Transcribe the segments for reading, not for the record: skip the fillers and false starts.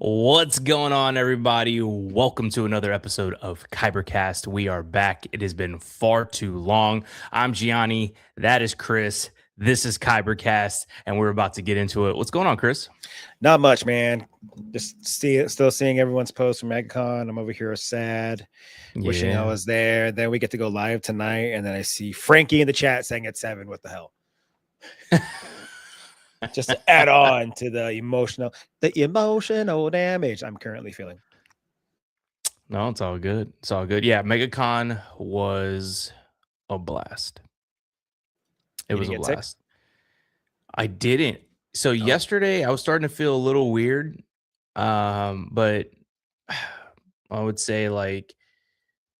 What's going on, everybody? Welcome to another episode of Kybercast. We are back. It has been far too long. I'm Gianni. That is Chris. This is Kybercast, and we're about to get into it. What's going on, Chris? Not much, man. Just still seeing everyone's posts from MegaCon. I'm over here sad, wishing I was there. Then we get to go live tonight, and then I see Frankie in the chat saying it's 7. What the hell? Just to add on to the emotional damage I'm currently feeling. No, it's all good. It's all good. Yeah, MegaCon was a blast. It was a blast. I didn't. So yesterday I was starting to feel a little weird. But I would say like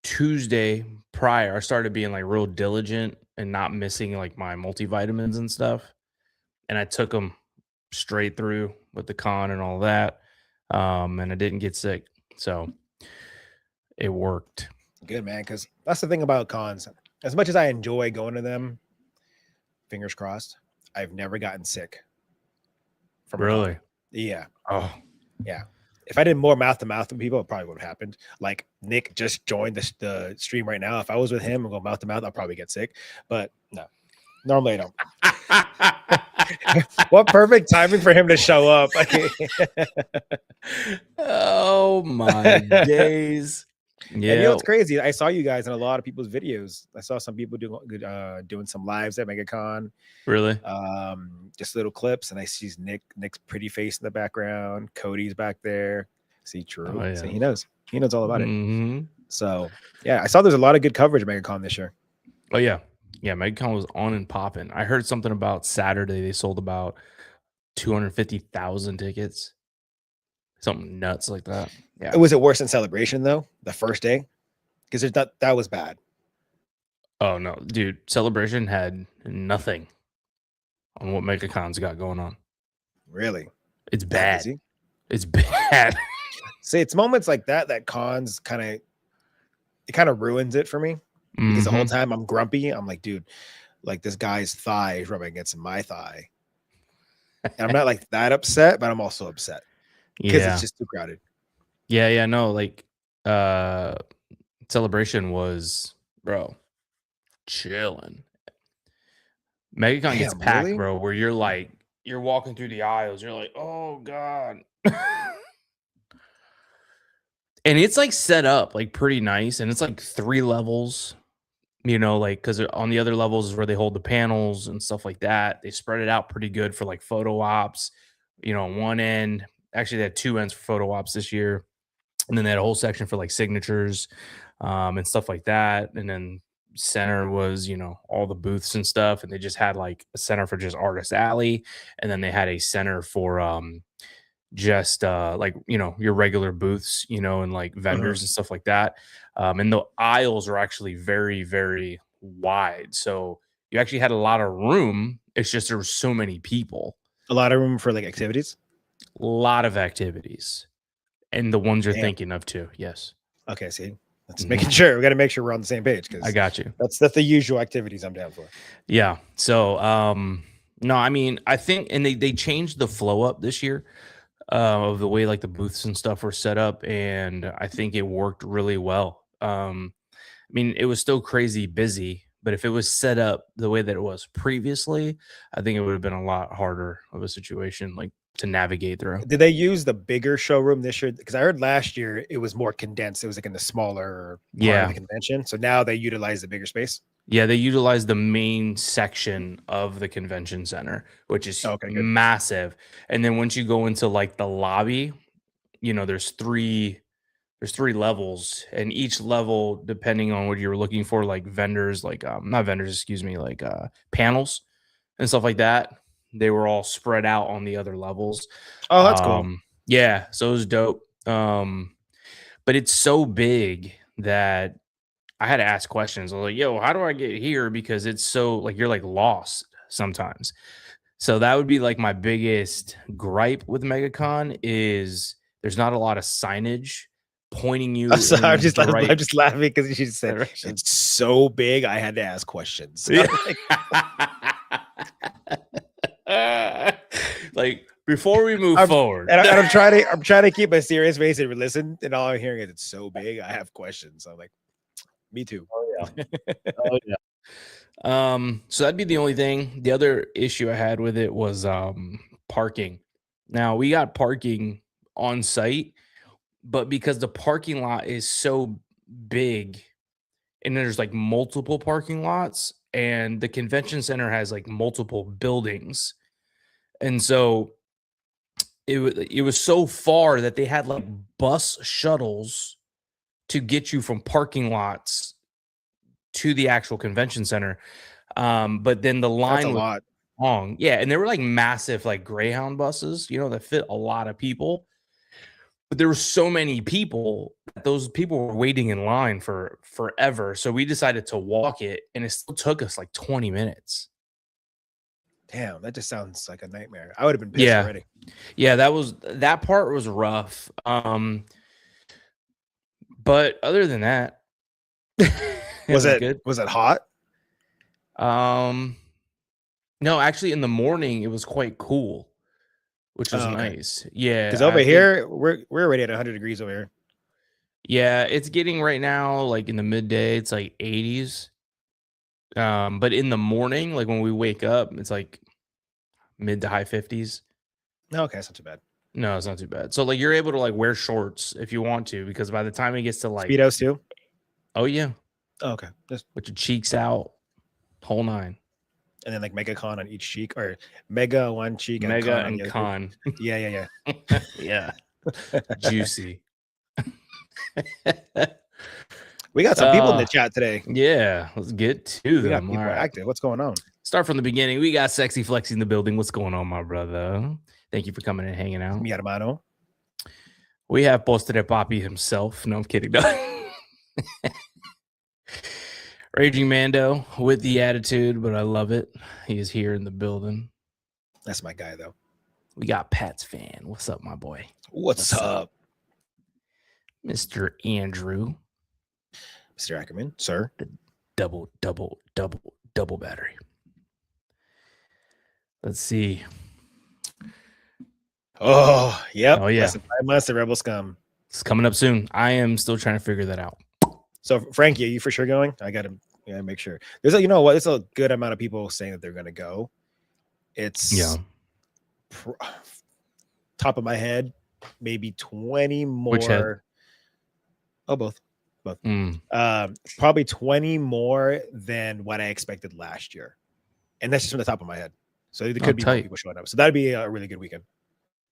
Tuesday prior, I started being like real diligent and not missing like my multivitamins and stuff. And I took them straight through with the con and all that. And I didn't get sick. So it worked. Good, man. Because that's the thing about cons. As much as I enjoy going to them, fingers crossed, I've never gotten sick. Really? Yeah. Oh, yeah. If I did more mouth to mouth with people, it probably would have happened. Like Nick just joined the stream right now. If I was with him and go mouth to mouth, I'll probably get sick. But no, normally I don't. What perfect timing for him to show up. Oh my days. Yeah, and you know what's crazy? I saw you guys in a lot of people's videos. I saw some people doing some lives at MegaCon. Really? Just little clips, and I see Nick's pretty face in the background. Cody's back there. See, true. Oh, yeah. So he knows all about it. So yeah, I saw there's a lot of good coverage at MegaCon this year. Oh yeah. Yeah, MegaCon was on and popping. I heard something about Saturday. They sold about 250,000 tickets. Something nuts like that. Yeah. Was it worse than Celebration though? The first day, because that was bad. Oh no, dude! Celebration had nothing on what MegaCon's got going on. Really? It's bad. It's bad. See, it's moments like that cons kind of ruins it for me. Because the whole time I'm grumpy. I'm like, dude, like this guy's thigh is rubbing against my thigh. And I'm not like that upset, but I'm also upset. Because it's just too crowded. Yeah, no, like Celebration was, bro, chilling. MegaCon gets packed, really? Bro, where you're walking through the aisles, you're like, oh god. And it's like set up like pretty nice, and it's like 3 levels, you know, like because on the other levels is where they hold the panels and stuff like that. They spread it out pretty good for like photo ops, you know, on one end. Actually, they had 2 ends for photo ops this year, and then they had a whole section for like signatures and stuff like that. And then center was, you know, all the booths and stuff, and they just had like a center for just Artist Alley, and then they had a center for just like, you know, your regular booths, you know, and like vendors and stuff like that. And the aisles are actually very, very wide, so you actually had a lot of room. It's just there were so many people. A lot of room for like activities. A lot of activities, and the ones you're thinking of too. Yes. Okay. See, let's making sure. We got to make sure we're on the same page. Because I got you. That's the usual activities I'm down for. Yeah. So, no, I mean, I think, and they changed the flow up this year. Of the way like the booths and stuff were set up, and I think it worked really well. I mean, it was still crazy busy, but if it was set up the way that it was previously, I think it would have been a lot harder of a situation like to navigate through. Did they use the bigger showroom this year? Because I heard last year it was more condensed. It was like in the smaller part of the convention. So now they utilize the bigger space. Yeah, they utilize the main section of the convention center, which is massive. And then once you go into like the lobby, you know, there's three levels, and each level, depending on what you're looking for, like vendors, like not vendors, excuse me, like panels and stuff like that, they were all spread out on the other levels. Oh, that's cool. Yeah, so it was dope. But it's so big that I had to ask questions. I was like, yo, how do I get here? Because it's so like you're like lost sometimes. So that would be like my biggest gripe with MegaCon is there's not a lot of signage pointing you. I'm just laughing because you said it's so big. I had to ask questions. Like before we move forward, and I'm trying to keep a serious face and listen, and all I'm hearing is it's so big. I have questions. I'm like, me too. Oh yeah. Oh yeah. So that'd be the only thing. The other issue I had with it was parking. Now we got parking on site, but because the parking lot is so big and there's like multiple parking lots and the convention center has like multiple buildings. And so it was so far that they had like bus shuttles to get you from parking lots to the actual convention center. But then the That's a line was lot. long. Yeah, and they were like massive, like Greyhound buses, that fit a lot of people. But there were so many people that those people were waiting in line for forever. So we decided to walk it, and it still took us like 20 minutes. Damn, that just sounds like a nightmare. I would have been pissed Yeah. already. Yeah, that part was rough. But other than that, Was it good. Was it hot? No, actually in the morning it was quite cool, which was nice. Yeah. Because over here, we're already at 100 degrees over here. Yeah, it's getting right now, like in the midday, it's like 80s. But in the morning, like when we wake up, it's like mid to high 50s. Okay, it's not too bad. No, it's not too bad. So like you're able to like wear shorts if you want to, because by the time it gets to like Speedos too. Oh yeah. Oh, okay. With your cheeks out, whole nine. And then like MegaCon on each cheek, or Mega one cheek, Mega and Con. Yeah. Yeah. Juicy. We got some people in the chat today. Yeah, let's get to them. People active. What's going on? Start from the beginning. We got Sexy Flexi in the building. What's going on, my brother? Thank you for coming and hanging out. Mi hermano. We have Postre Papi himself. No, I'm kidding. Raging Mando with the attitude, but I love it. He is here in the building. That's my guy, though. We got Pat's fan. What's up, my boy? What's up? Mr. Andrew. Mr. Ackerman, sir. The double battery. Let's see. Oh, yep. Oh, yeah. Less the Rebel Scum. It's coming up soon. I am still trying to figure that out. So, Frankie, are you for sure going? I got to make sure. There's there's a good amount of people saying that they're going to go. It's top of my head, maybe 20 more. Which head? Oh, both. Probably 20 more than what I expected last year. And that's just from the top of my head. So there could be more people showing up. So that'd be a really good weekend.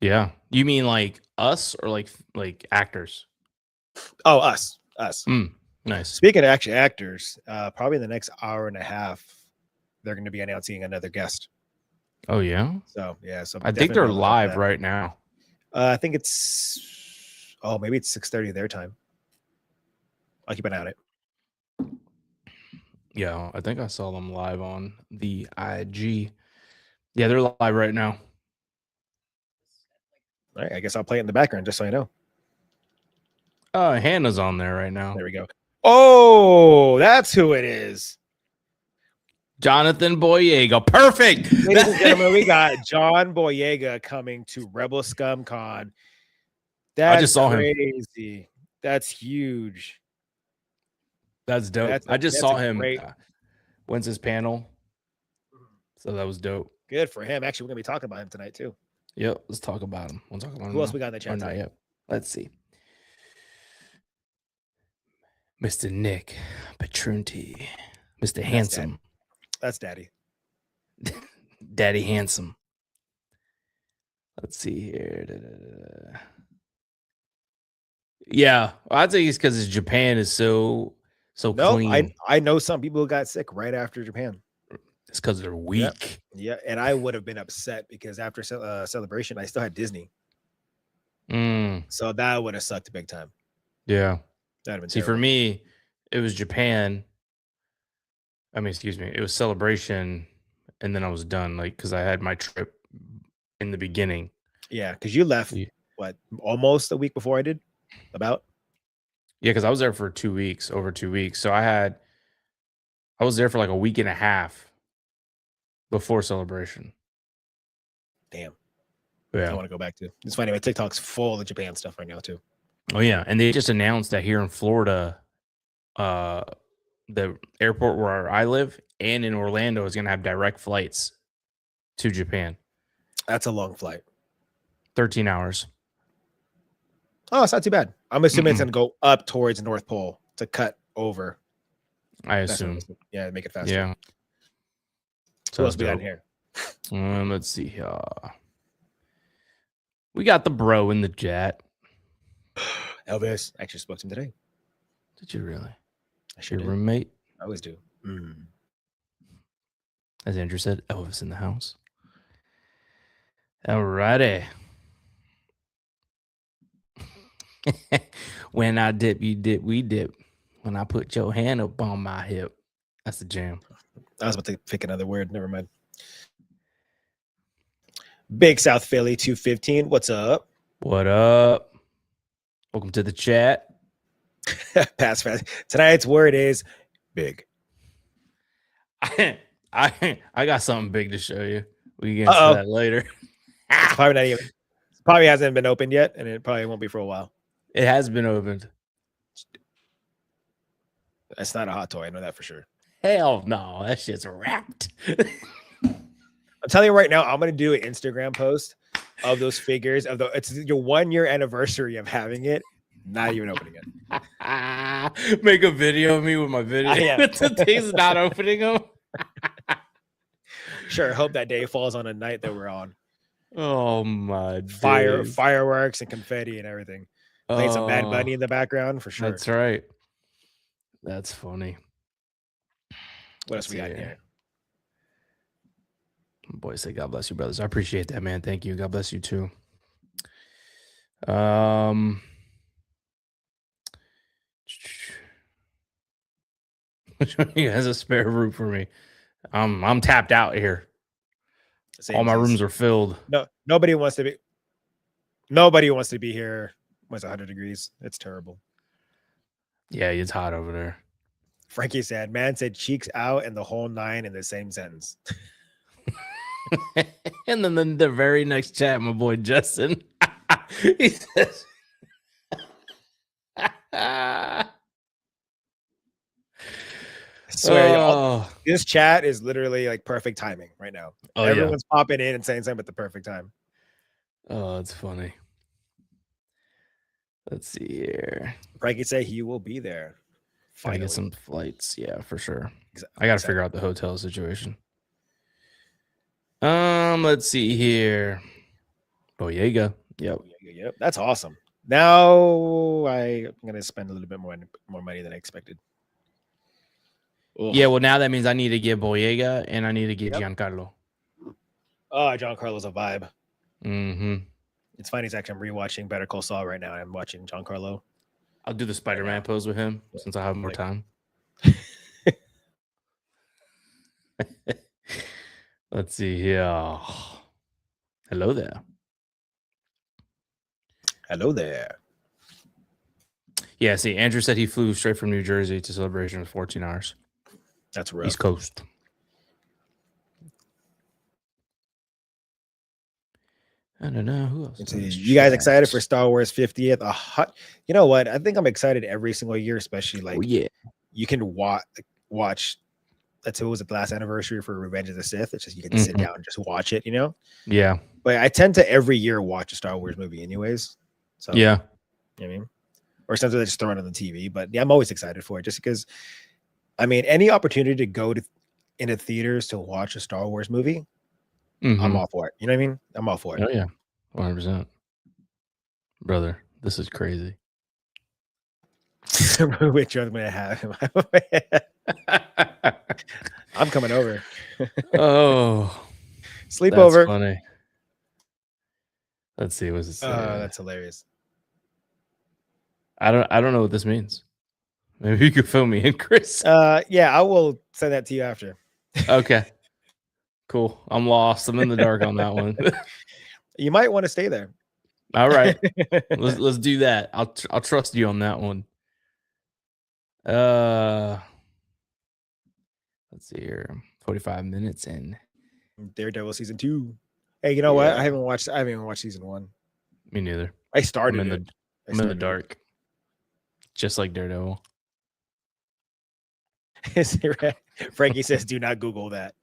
Yeah. You mean like us or like actors? Oh, us. Nice. Speaking of actually actors, probably in the next hour and a half, they're going to be announcing another guest. Oh, yeah? So, yeah. So I think they're live right now. I think it's, maybe it's 6:30 their time. I'll keep an eye on it. Yeah, I think I saw them live on the IG. Yeah, they're live right now. All right, I guess I'll play it in the background just so I know. Hannah's on there right now. There we go. Oh, that's who it is. Jonathan Boyega. Perfect. Ladies and gentlemen, we got John Boyega coming to Rebel Scum Con. That's I just saw crazy. him. That's huge. That's dope. I just saw him. When's his panel? So that was dope. Good for him. Actually, we're going to be talking about him tonight, too. Yep. Let's talk about him. We'll talk about him. Who else we got in the chat? Not yet. Let's see. Mr. Nick Petrunti. Mr. Handsome. That's Daddy. Daddy Handsome. Let's see here. Yeah. I think it's because Japan is so clean. I know some people who got sick right after Japan. It's because they're weak. Yeah, and I would have been upset because after Celebration, I still had Disney. So that would have sucked big time. Yeah. That'd have been terrible. For me, it was Japan. It was Celebration, and then I was done. Like, because I had my trip in the beginning. Yeah, because you left almost a week before I did. About. Yeah, because I was there for over 2 weeks. So I was there for like a week and a half before Celebration. Damn. I want to go back to. It's funny, my TikTok's full of Japan stuff right now too. Oh yeah, and they just announced that here in Florida, the airport where I live and in Orlando is going to have direct flights to Japan. That's a long flight. 13 hours. Oh, it's not too bad. I'm assuming it's going to go up towards North Pole to cut over. I assume. Yeah, make it faster. Yeah. So what else we got in here? Let's see. We got the bro in the chat. Elvis. I actually spoke to him today. Did you really? I sure Your did. roommate? I always do. As Andrew said, Elvis in the house. Alrighty. When I dip, you dip, we dip. When I put your hand up on my hip. That's the jam. I was about to pick another word. Never mind. Big South Philly 215. What's up? What up? Welcome to the chat. Pass fast. Tonight's word is big. I got something big to show you. We can get into that later. It's probably not even. Probably hasn't been opened yet, and it probably won't be for a while. It has been opened. That's not a hot toy. I know that for sure. Hell no, that shit's wrapped. I'm telling you right now, I'm gonna do an Instagram post of those figures of it's your 1 year anniversary of having it. Not even opening it. Make a video of me with my video. The thing's not opening them. Sure. Hope that day falls on a night that we're on. Oh my fireworks and confetti and everything. Playing some Bad Bunny in the background for sure. That's right. That's funny. What else we got here? Boy, say God bless you, brothers. I appreciate that, man. Thank you. God bless you too. He has a spare room for me. I'm tapped out here. All my rooms are filled. No, nobody wants to be. Nobody wants to be here when it's 100 degrees. It's terrible. Yeah, it's hot over there. Frankie said, "Man said cheeks out and the whole 9 in the same sentence." And then the very next chat, my boy Justin, he says, I swear, this chat is literally like perfect timing right now. Everyone's popping in and saying something at the perfect time. Oh, it's funny. Let's see here. Frankie say he will be there. I get some flights, yeah, for sure. I got to figure out the hotel situation. Let's see here. Boyega. Yep. That's awesome. Now I'm gonna spend a little bit more money than I expected. Ugh. Yeah, well, now that means I need to get Boyega and I need to get Giancarlo. Oh, Giancarlo's a vibe. It's funny. It's actually I'm rewatching Better Call Saul right now. I'm watching Giancarlo. I'll do the Spider-Man pose with him since I have more time. Let's see here. Hello there. Hello there. Yeah, see, Andrew said he flew straight from New Jersey to Celebration with 14 hours. That's rough. East Coast. I don't know who else. You guys excited for Star Wars 50th? You know what? I think I'm excited every single year, especially like you can watch. That's what was the last anniversary for Revenge of the Sith. It's just you can sit down and just watch it, you know? Yeah. But I tend to every year watch a Star Wars movie, anyways. So yeah, you know what I mean, or sometimes I just throw it on the TV. But yeah, I'm always excited for it, just because. I mean, any opportunity to go into theaters to watch a Star Wars movie, I'm all for it. You know what I mean? I'm all for it. Oh yeah, 100%. Brother, this is crazy. Which one am I have? I'm coming over. Oh, sleepover. That's funny. Let's see. What's it say? That's hilarious. I don't know what this means. Maybe you could fill me in, Chris. Yeah, I will send that to you after. Okay. Cool. I'm lost. I'm in the dark on that one. You might want to stay there. All right. Let's do that. I'll trust you on that one. Let's see here. 45 minutes in. Daredevil season 2. Hey, you know what? Yeah. I haven't even watched season 1. Me neither. I I'm started in it. the I'm in the dark. Just like Daredevil. Frankie says, "Do not Google that.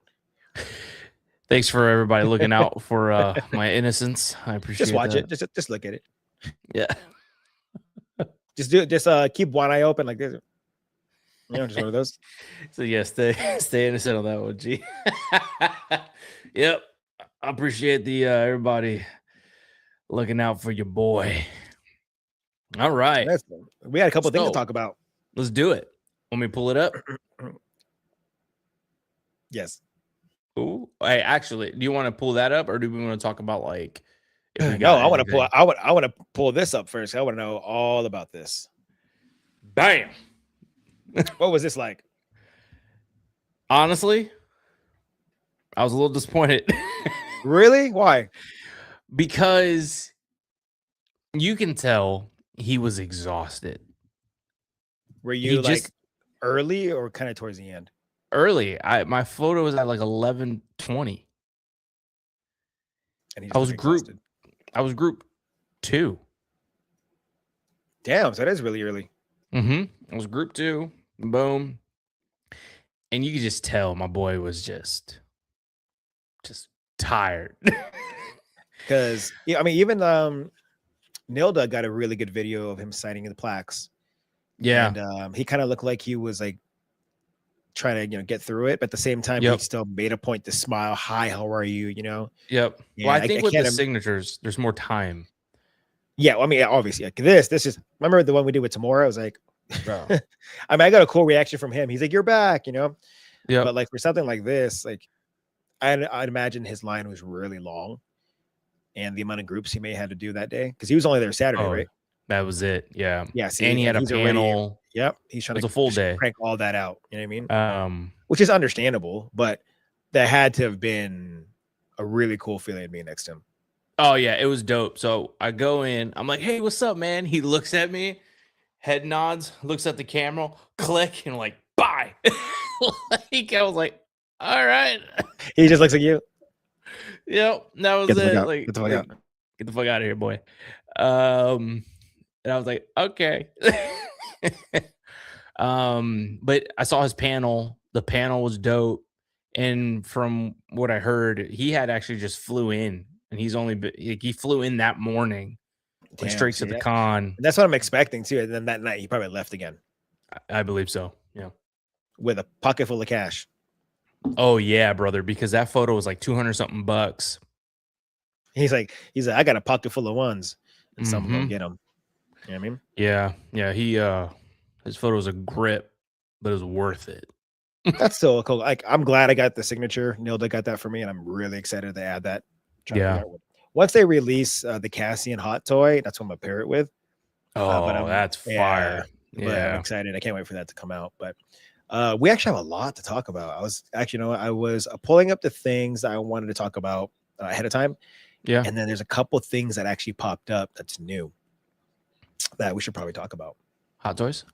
Thanks for everybody looking out for my innocence. I appreciate Just watch that. it. Just look at it. Yeah. Just do it. Just keep one eye open like this. You know, just one of those. So yeah, stay innocent on that one, G. Yep. I appreciate the everybody looking out for your boy. All right. We had a couple things to So talk about. let's do it. Want me to pull it up? Yes. Ooh. Hey, actually, do you want to pull that up, or do we want to talk about like if we No, got I want to pull. anything? I want to pull this up first. I want to know all about this. Bam. What was this like? Honestly, I was a little disappointed. Really? Why? Because you can tell he was exhausted. Were you like early or kind of towards the end? Early. My photo was at like 11:20. And I was group 2. Damn, so that is really early. I was group 2. Boom. And you could just tell my boy was just tired. Because I mean, even Nilda got a really good video of him signing the plaques. Yeah. And he kind of looked like he was like trying to get through it, but at the same time, he still made a point to smile. Hi, how are you? Yep. Yeah, Well, I think with the signatures, there's more time. Yeah, well, I mean, obviously, like this is. Remember the one we did with Tamora? I was like, bro. I mean, I got a cool reaction from him. He's like, "You're back," Yeah. But like for something like this, like I'd imagine his line was really long, and the amount of groups he may have had to do that day because he was only there Saturday, right? That was it. Yeah. Yeah. See, and he had a panel. Yep. He's trying to a full day. crank all that out. You know what I mean? Which is understandable, but that had to have been a really cool feeling being next to him. Oh yeah, it was dope. So I go in, I'm like, "Hey, what's up, man?" He looks at me, head nods, looks at the camera, click, and like, bye. Like, I was like, all right. He just looks at you. Yep, that was it. Like, get the fuck out of here, boy. And I was like, okay. But I saw his panel. The panel was dope. And from what I heard, he had actually just flew in, and he flew in that morning, went straight to the con. That's what I'm expecting too. And then that night he probably left again. I believe so. Yeah. With a pocket full of cash. Oh yeah, brother, because that photo was like 200 something bucks. He's like, I got a pocket full of ones, and someone gonna get them. You know what I mean? Yeah. Yeah. His photo was a grip, but it was worth it. That's still cool. Like, I'm glad I got the signature. Nilda got that for me, and I'm really excited to add that. Yeah. Once they release the Cassian hot toy, that's what I'm gonna pair it with. Oh, that's fire. Yeah. But I'm excited. I can't wait for that to come out. But we actually have a lot to talk about. I was pulling up the things that I wanted to talk about ahead of time. Yeah. And then there's a couple things that actually popped up that's new that we should probably talk about. Hot toys?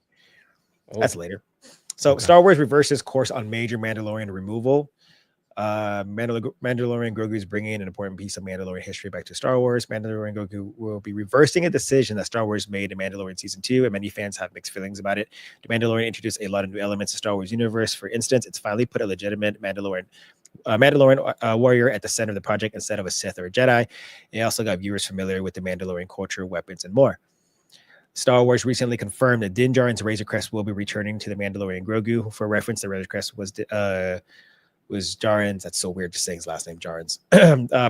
That's later. So Star Wars reverses course on major Mandalorian removal. Mandalorian Grogu is bringing an important piece of Mandalorian history back to Star Wars. Mandalorian Grogu will be reversing a decision that Star Wars made in Mandalorian Season 2, and many fans have mixed feelings about it. The Mandalorian introduced a lot of new elements to Star Wars universe. For instance, it's finally put a legitimate Mandalorian warrior at the center of the project instead of a Sith or a Jedi. It also got viewers familiar with the Mandalorian culture, weapons, and more. Star Wars recently confirmed that Din Djarin's Razor Crest will be returning to the Mandalorian Grogu. For reference, the Razor Crest was Djarin's, that's so weird to say his last name, Djarin's,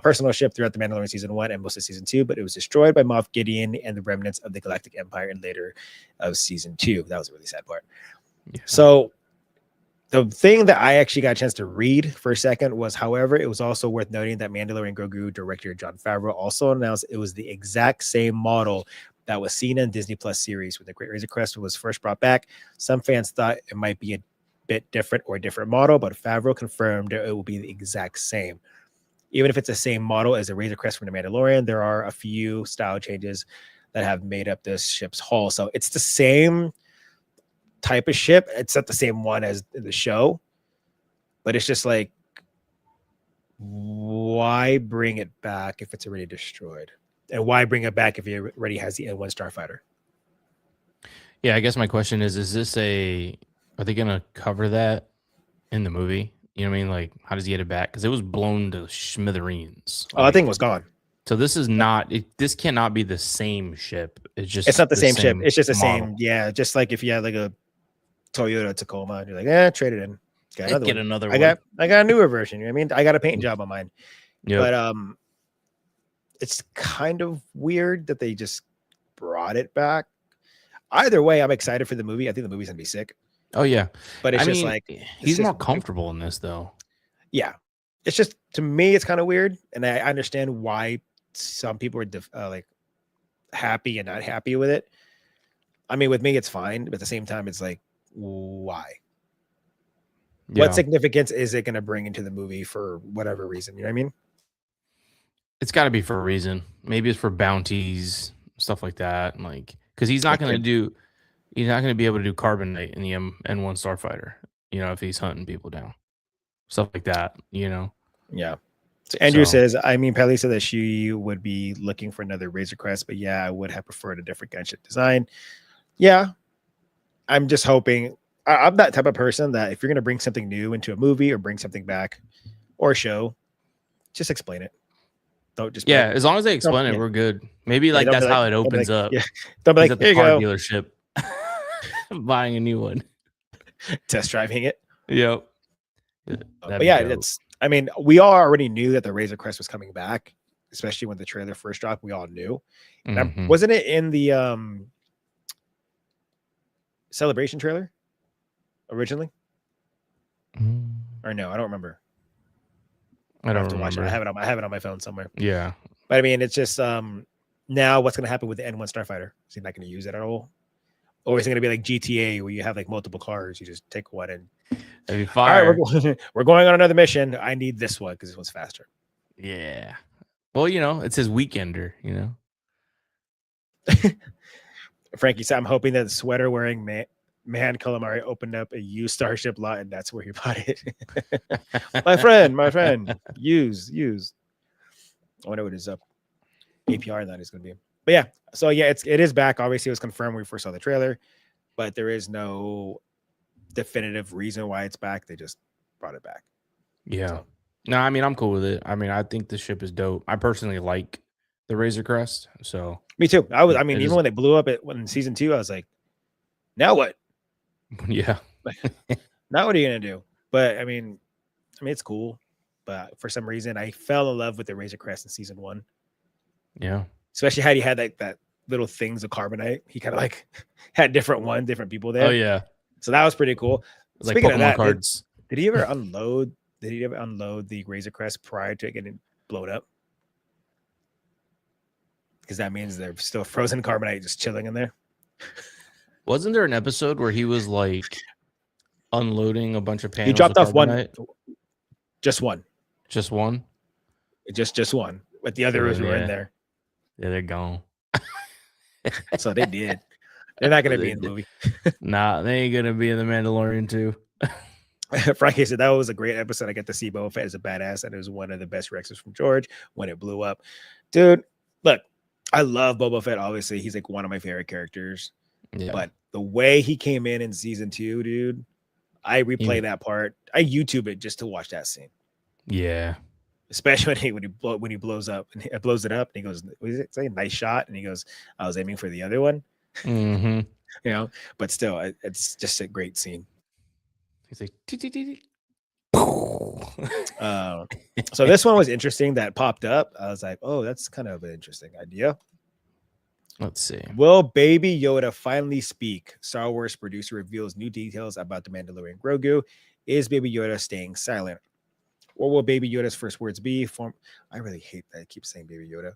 personal ship throughout the Mandalorian Season 1 and most of Season 2, but it was destroyed by Moff Gideon and the remnants of the Galactic Empire in later of Season 2. That was a really sad part. Yeah. So the thing that I actually got a chance to read for a second was, however, it was also worth noting that Mandalorian Grogu director Jon Favreau also announced it was the exact same model that was seen in Disney Plus series when the Great Razor Crest was first brought back. Some fans thought it might be a bit different or a different model, but Favreau confirmed it will be the exact same. Even if it's the same model as the Razor Crest from the Mandalorian, there are a few style changes that have made up this ship's hull. So it's the same type of ship. It's not the same one as the show, but it's just like, why bring it back if it's already destroyed? And why bring it back if he already has the N1 Starfighter? Yeah, I guess my question is this are they gonna cover that in the movie? You know what I mean? Like, how does he get it back? Because it was blown to smithereens. Oh, I think it was gone. So this is not. This cannot be the same ship. It's not the same ship. It's just the model. same. Yeah, just like if you had like a Toyota Tacoma, and you're like, trade it in. Get another one. I got a newer version. You know what I mean? I got a paint job on mine. Yep. But it's kind of weird that they just brought it back. Either way, I'm excited for the movie. I think the movie's gonna be sick. Oh yeah, but it's just like he's more comfortable in this though. Yeah, it's just, to me, it's kind of weird, and I understand why some people are like happy and not happy with it. I mean, with me, it's fine, but at the same time, it's like, why? Yeah. What significance is it going to bring into the movie for whatever reason? You know what I mean? It's got to be for a reason. Maybe it's for bounties, stuff like that. Like, because he's not going to be able to do carbonite in the N1 Starfighter. You know, if he's hunting people down, stuff like that. You know. Yeah. So Andrew says, I mean, Pelly said that she would be looking for another Razor Crest, but yeah, I would have preferred a different gunship design. Yeah, I'm just hoping. I'm that type of person that if you're going to bring something new into a movie or bring something back or a show, just explain it. Don't just as long as they explain it, we're good. Maybe like that's how it opens up. Yeah, don't be like, here you go, dealership, buying a new one, test driving it. Yep. But yeah, it's. I mean, we all already knew that the Razor Crest was coming back, especially when the trailer first dropped. We all knew. And wasn't it in the Celebration trailer originally? Or no, I don't remember. I don't have to watch it. I have it on my phone somewhere. Yeah. But I mean, it's just now what's going to happen with the N1 Starfighter? Is he not going to use it at all? Or is it going to be like GTA where you have like multiple cars? You just take one and that'd be fire. All right, we're going on another mission. I need this one because this one's faster. Yeah. Well, you know, it's his weekender, you know. Frankie said, I'm hoping that the sweater wearing man calamari opened up a used Starship lot and that's where he bought it. my friend, use. I wonder what his APR that is going to be. But yeah, so yeah, it is back. Obviously, it was confirmed when we first saw the trailer, but there is no definitive reason why it's back. They just brought it back. Yeah. So. No, I mean, I'm cool with it. I mean, I think the ship is dope. I personally like the Razor Crest. So me too. Even when they blew up in season 2, I was like, now what? Yeah. Now what are you gonna do? But I mean, it's cool. But for some reason, I fell in love with the Razor Crest in season 1. Yeah. Especially how he had like that little things of carbonite. He kind of like had different people there. Oh yeah. So that was pretty cool. Speaking like Pokemon of that, cards. Did he ever unload? Did he ever unload the Razor Crest prior to it getting blown up? Because that means they're still frozen carbonite just chilling in there. Wasn't there an episode where he was like unloading a bunch of panels? He dropped off one. Just one. Just one? Just one. But the others were in there. Yeah, they're gone. So they did. They're not going to be in the movie. Nah, they ain't going to be in The Mandalorian too. Frankie said that was a great episode. I got to see Boba Fett as a badass, and it was one of the best Rexes from George when it blew up. Dude, look, I love Boba Fett. Obviously, he's like one of my favorite characters. Yeah. But the way he came in season 2, dude, I replay that part. I YouTube it just to watch that scene. Yeah. Especially when he blows up and it blows it up and he goes, what is it say? Nice shot. And he goes, I was aiming for the other one. Mm-hmm. You know, but still, it's just a great scene. He's like, so this one was interesting that popped up. I was like, oh, that's kind of an interesting idea. Let's see. Will Baby Yoda finally speak? Star Wars producer reveals new details about the Mandalorian Grogu. Is Baby Yoda staying silent? What will Baby Yoda's first words be? I really hate that I keep saying Baby Yoda.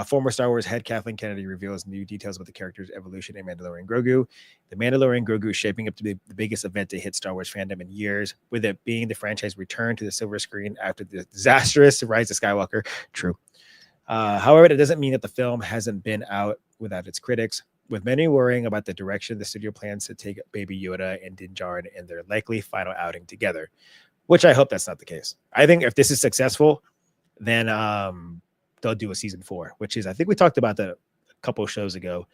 Former Star Wars head Kathleen Kennedy reveals new details about the character's evolution in Mandalorian Grogu. The Mandalorian Grogu is shaping up to be the biggest event to hit Star Wars fandom in years, with it being the franchise return to the silver screen after the disastrous Rise of Skywalker. True. However, it doesn't mean that the film hasn't been out without its critics, with many worrying about the direction the studio plans to take Baby Yoda and Din Djarin in their likely final outing together, which I hope that's not the case. I think if this is successful, then they'll do a season 4, which is, I think we talked about that a couple of shows ago,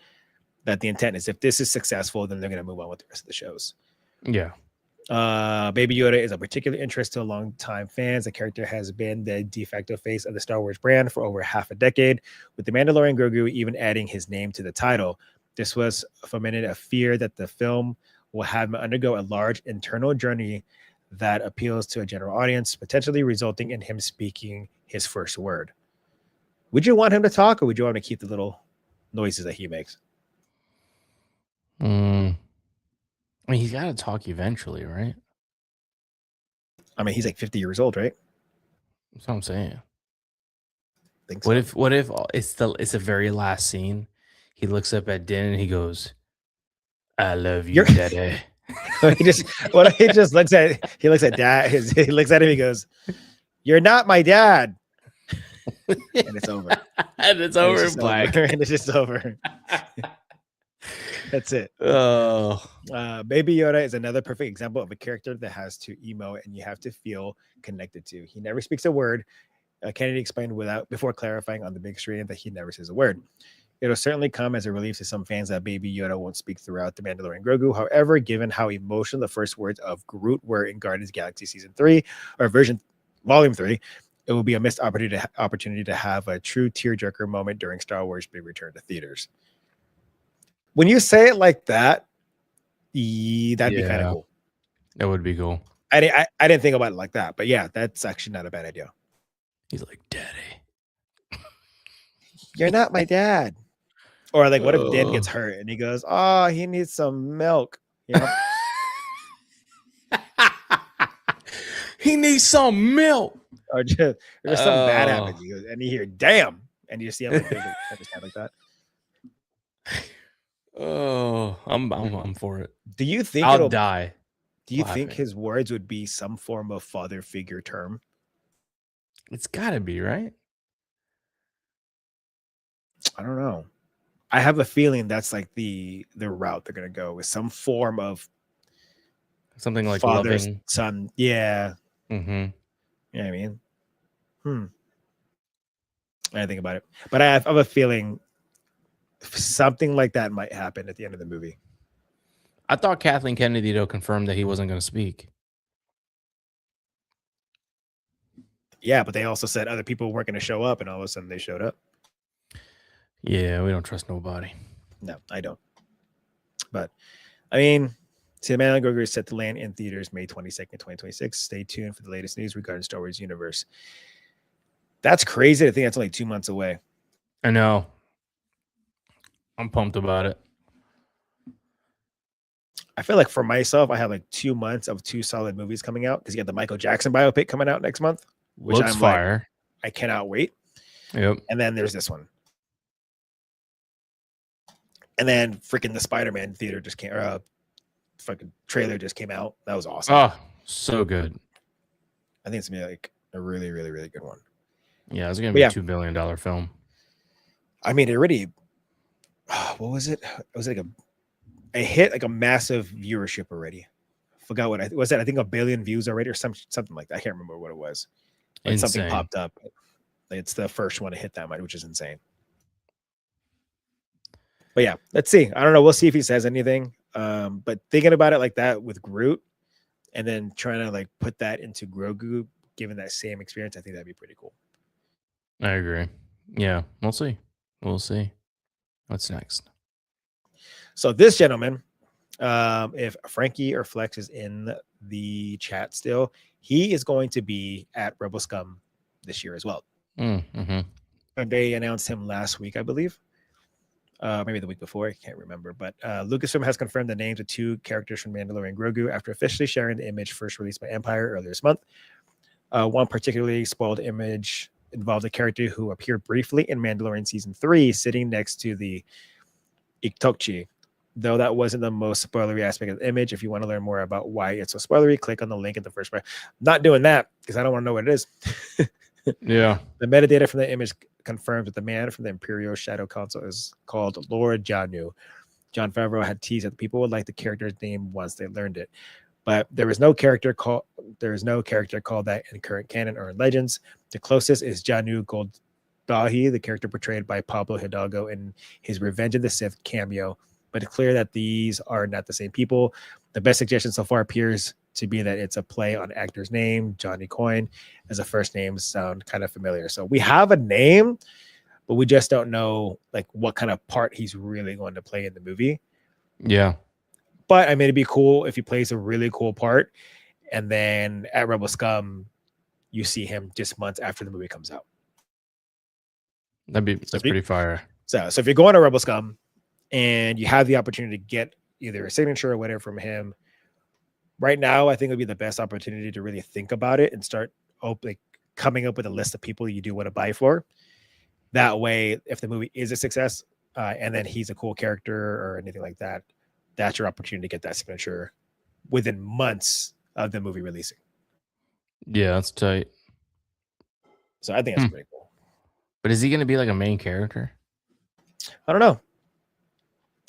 that the intent is if this is successful, then they're going to move on with the rest of the shows. Yeah. Baby Yoda is a particular interest to longtime fans. The character has been the de facto face of the Star Wars brand for over half a decade, with the Mandalorian Grogu even adding his name to the title. This was fomented a fear that the film will have him undergo a large internal journey that appeals to a general audience, potentially resulting in him speaking his first word. Would you want him to talk, or would you want him to keep the little noises that he makes? I mean, he's got to talk eventually, right? I mean, he's like 50 years old, right? That's what I'm saying. Think What so. if it's the very last scene? He looks up at Din and he goes, "I love you, Daddy." he just looks at dad. He looks at him. He goes, "You're not my dad," and it's over. And it's over, Black. And it's just over. That's it. Oh, Baby Yoda is another perfect example of a character that has to emo and you have to feel connected to. He never speaks a word. Kennedy explained before clarifying on the big screen that he never says a word. It'll certainly come as a relief to some fans that Baby Yoda won't speak throughout The Mandalorian Grogu. However, given how emotional the first words of Groot were in Guardians of the Galaxy Season 3 or Volume 3, it will be a missed opportunity to have a true tearjerker moment during Star Wars Big Return to theaters. When you say it like that, that'd be kind of cool. That would be cool. I didn't think about it like that, but yeah, that's actually not a bad idea. He's like, "Daddy, you're not my dad." Or like, what if Din gets hurt and he goes, "Oh, he needs some milk," you know? He needs some milk. Or just something bad happens. He goes, and you hear, "Damn," and you see him like that. Oh, I'm for it. Do you think I'll die? Do you think his words would be some form of father figure term? It's got to be, right? I don't know. I have a feeling that's like the route they're gonna go with, some form of something like father, loving son. Yeah. Mm-hmm. You know what I mean? I didn't think about it, but I have a feeling something like that might happen at the end of the movie. I thought Kathleen Kennedy though confirmed that he wasn't going to speak. Yeah, but they also said other people weren't going to show up, and all of a sudden they showed up. Yeah, we don't trust nobody. No, I don't. But I mean, The Mandalorian Grogu is set to land in theaters May 22nd, 2026. Stay tuned for the latest news regarding Star Wars universe. That's crazy. I think that's only 2 months away. I know. I'm pumped about it. I feel like for myself, I have like 2 months of 2 solid movies coming out, because you got the Michael Jackson biopic coming out next month, which looks fire. Like, I cannot wait. Yep. And then there's this one. And then freaking the Spider-Man theater just came, fucking trailer just came out. That was awesome. Oh, so good. I think it's gonna be like a really, really, really good one. Yeah, it's gonna be a $2 billion film. I mean, it already. What was it? It was like it hit like a massive viewership already. Forgot what was that? I think 1 billion views already, or something like that. I can't remember what it was. But something popped up. It's the first one to hit that much, which is insane. But yeah, let's see. I don't know. We'll see if he says anything. But thinking about it like that with Groot, and then trying to like put that into Grogu, given that same experience, I think that'd be pretty cool. I agree. Yeah, we'll see. We'll see. What's next? So this gentleman, if Frankie or Flex is in the chat still, he is going to be at Rebel Scum this year as well. Mm-hmm. And they announced him last week, I believe. Maybe the week before, I can't remember. But Lucasfilm has confirmed the names of 2 characters from Mandalorian Grogu after officially sharing the image first released by Empire earlier this month. One particularly spoiled image involved a character who appeared briefly in Mandalorian Season 3, sitting next to the Iktokchi. Though that wasn't the most spoilery aspect of the image, if you want to learn more about why it's so spoilery, click on the link in the first part. Not doing that, because I don't want to know what it is. Yeah. The metadata from the image confirms that the man from the Imperial Shadow Council is called Lord Janu. Jon Favreau had teased that people would like the character's name once they learned it. But there is no character called that in current canon or in Legends. The closest is Janu Goldahi, the character portrayed by Pablo Hidalgo in his Revenge of the Sith cameo. But it's clear that these are not the same people. The best suggestion so far appears to be that it's a play on actor's name, Johnny Coyne, as a first name sound kind of familiar. So we have a name, but we just don't know like what kind of part he's really going to play in the movie. Yeah. But I mean, it'd be cool if he plays a really cool part, and then at Rebel Scum, you see him just months after the movie comes out. That's pretty fire. So if you're going to Rebel Scum and you have the opportunity to get either a signature or whatever from him, right now I think it would be the best opportunity to really think about it and start coming up with a list of people you do want to buy for. That way, if the movie is a success and then he's a cool character or anything like that, that's your opportunity to get that signature within months of the movie releasing. Yeah, that's tight. So I think that's pretty cool. But is he going to be like a main character? I don't know.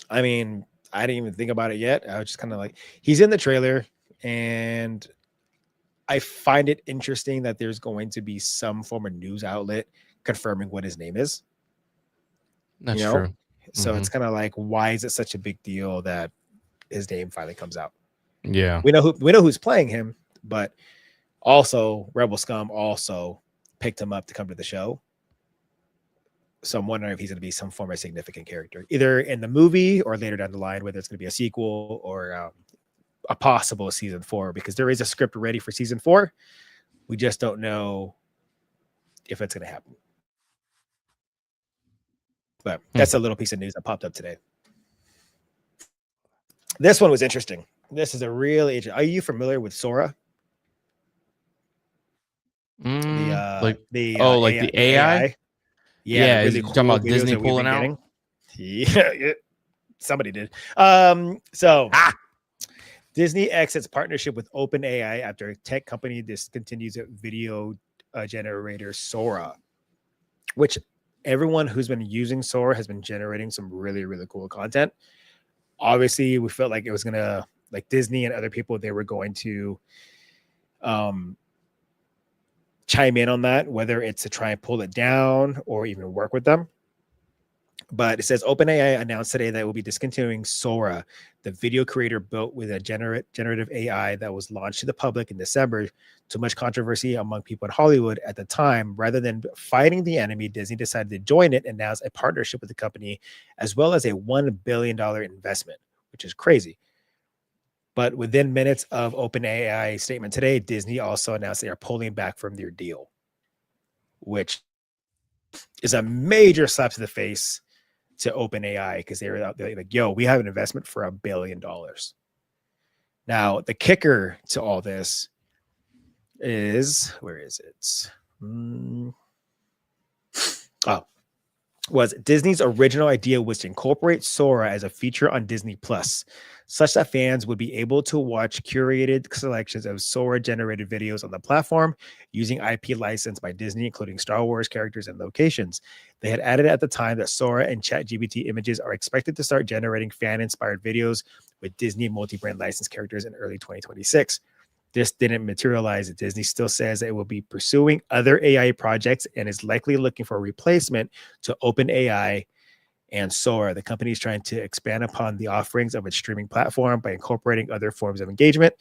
I mean, I didn't even think about it yet. I was just kind of like, he's in the trailer, and I find it interesting that there's going to be some form of news outlet confirming what his name is. That's true. So it's kind of like, why is it such a big deal that his name finally comes out? Yeah, we know who's playing him, but also Rebel Scum also picked him up to come to the show. So I'm wondering if he's going to be some form of significant character, either in the movie or later down the line, whether it's going to be a sequel or a possible season 4, because there is a script ready for season 4. We just don't know if it's going to happen. But that's a little piece of news that popped up today. This one was interesting. This is a really interesting. Are you familiar with Sora? The AI? Yeah, Yeah, really is cool talking about Disney pulling out? Yeah, somebody did. Disney exits partnership with OpenAI after tech company discontinues video generator Sora, which everyone who's been using Sora has been generating some really, really cool content. Obviously, we felt like it was going to, like Disney and other people, they were going to chime in on that, whether it's to try and pull it down or even work with them. But it says OpenAI announced today that it will be discontinuing Sora, the video creator built with a generative AI that was launched to the public in December. To much controversy among people in Hollywood at the time, rather than fighting the enemy, Disney decided to join it and announced a partnership with the company, as well as a $1 billion investment, which is crazy. But within minutes of OpenAI's statement today, Disney also announced they are pulling back from their deal, which is a major slap to the face to OpenAI, because they were out there like, yo, we have an investment for $1 billion. Now, the kicker to all this is, where is it? Was Disney's original idea was to incorporate Sora as a feature on Disney Plus, such that fans would be able to watch curated selections of Sora generated videos on the platform using IP licensed by Disney, including Star Wars characters and locations. They had added at the time that Sora and ChatGPT images are expected to start generating fan-inspired videos with Disney multi-brand licensed characters in early 2026. This didn't materialize. Disney still says it will be pursuing other AI projects and is likely looking for a replacement to OpenAI and Sora. The company is trying to expand upon the offerings of its streaming platform by incorporating other forms of engagement.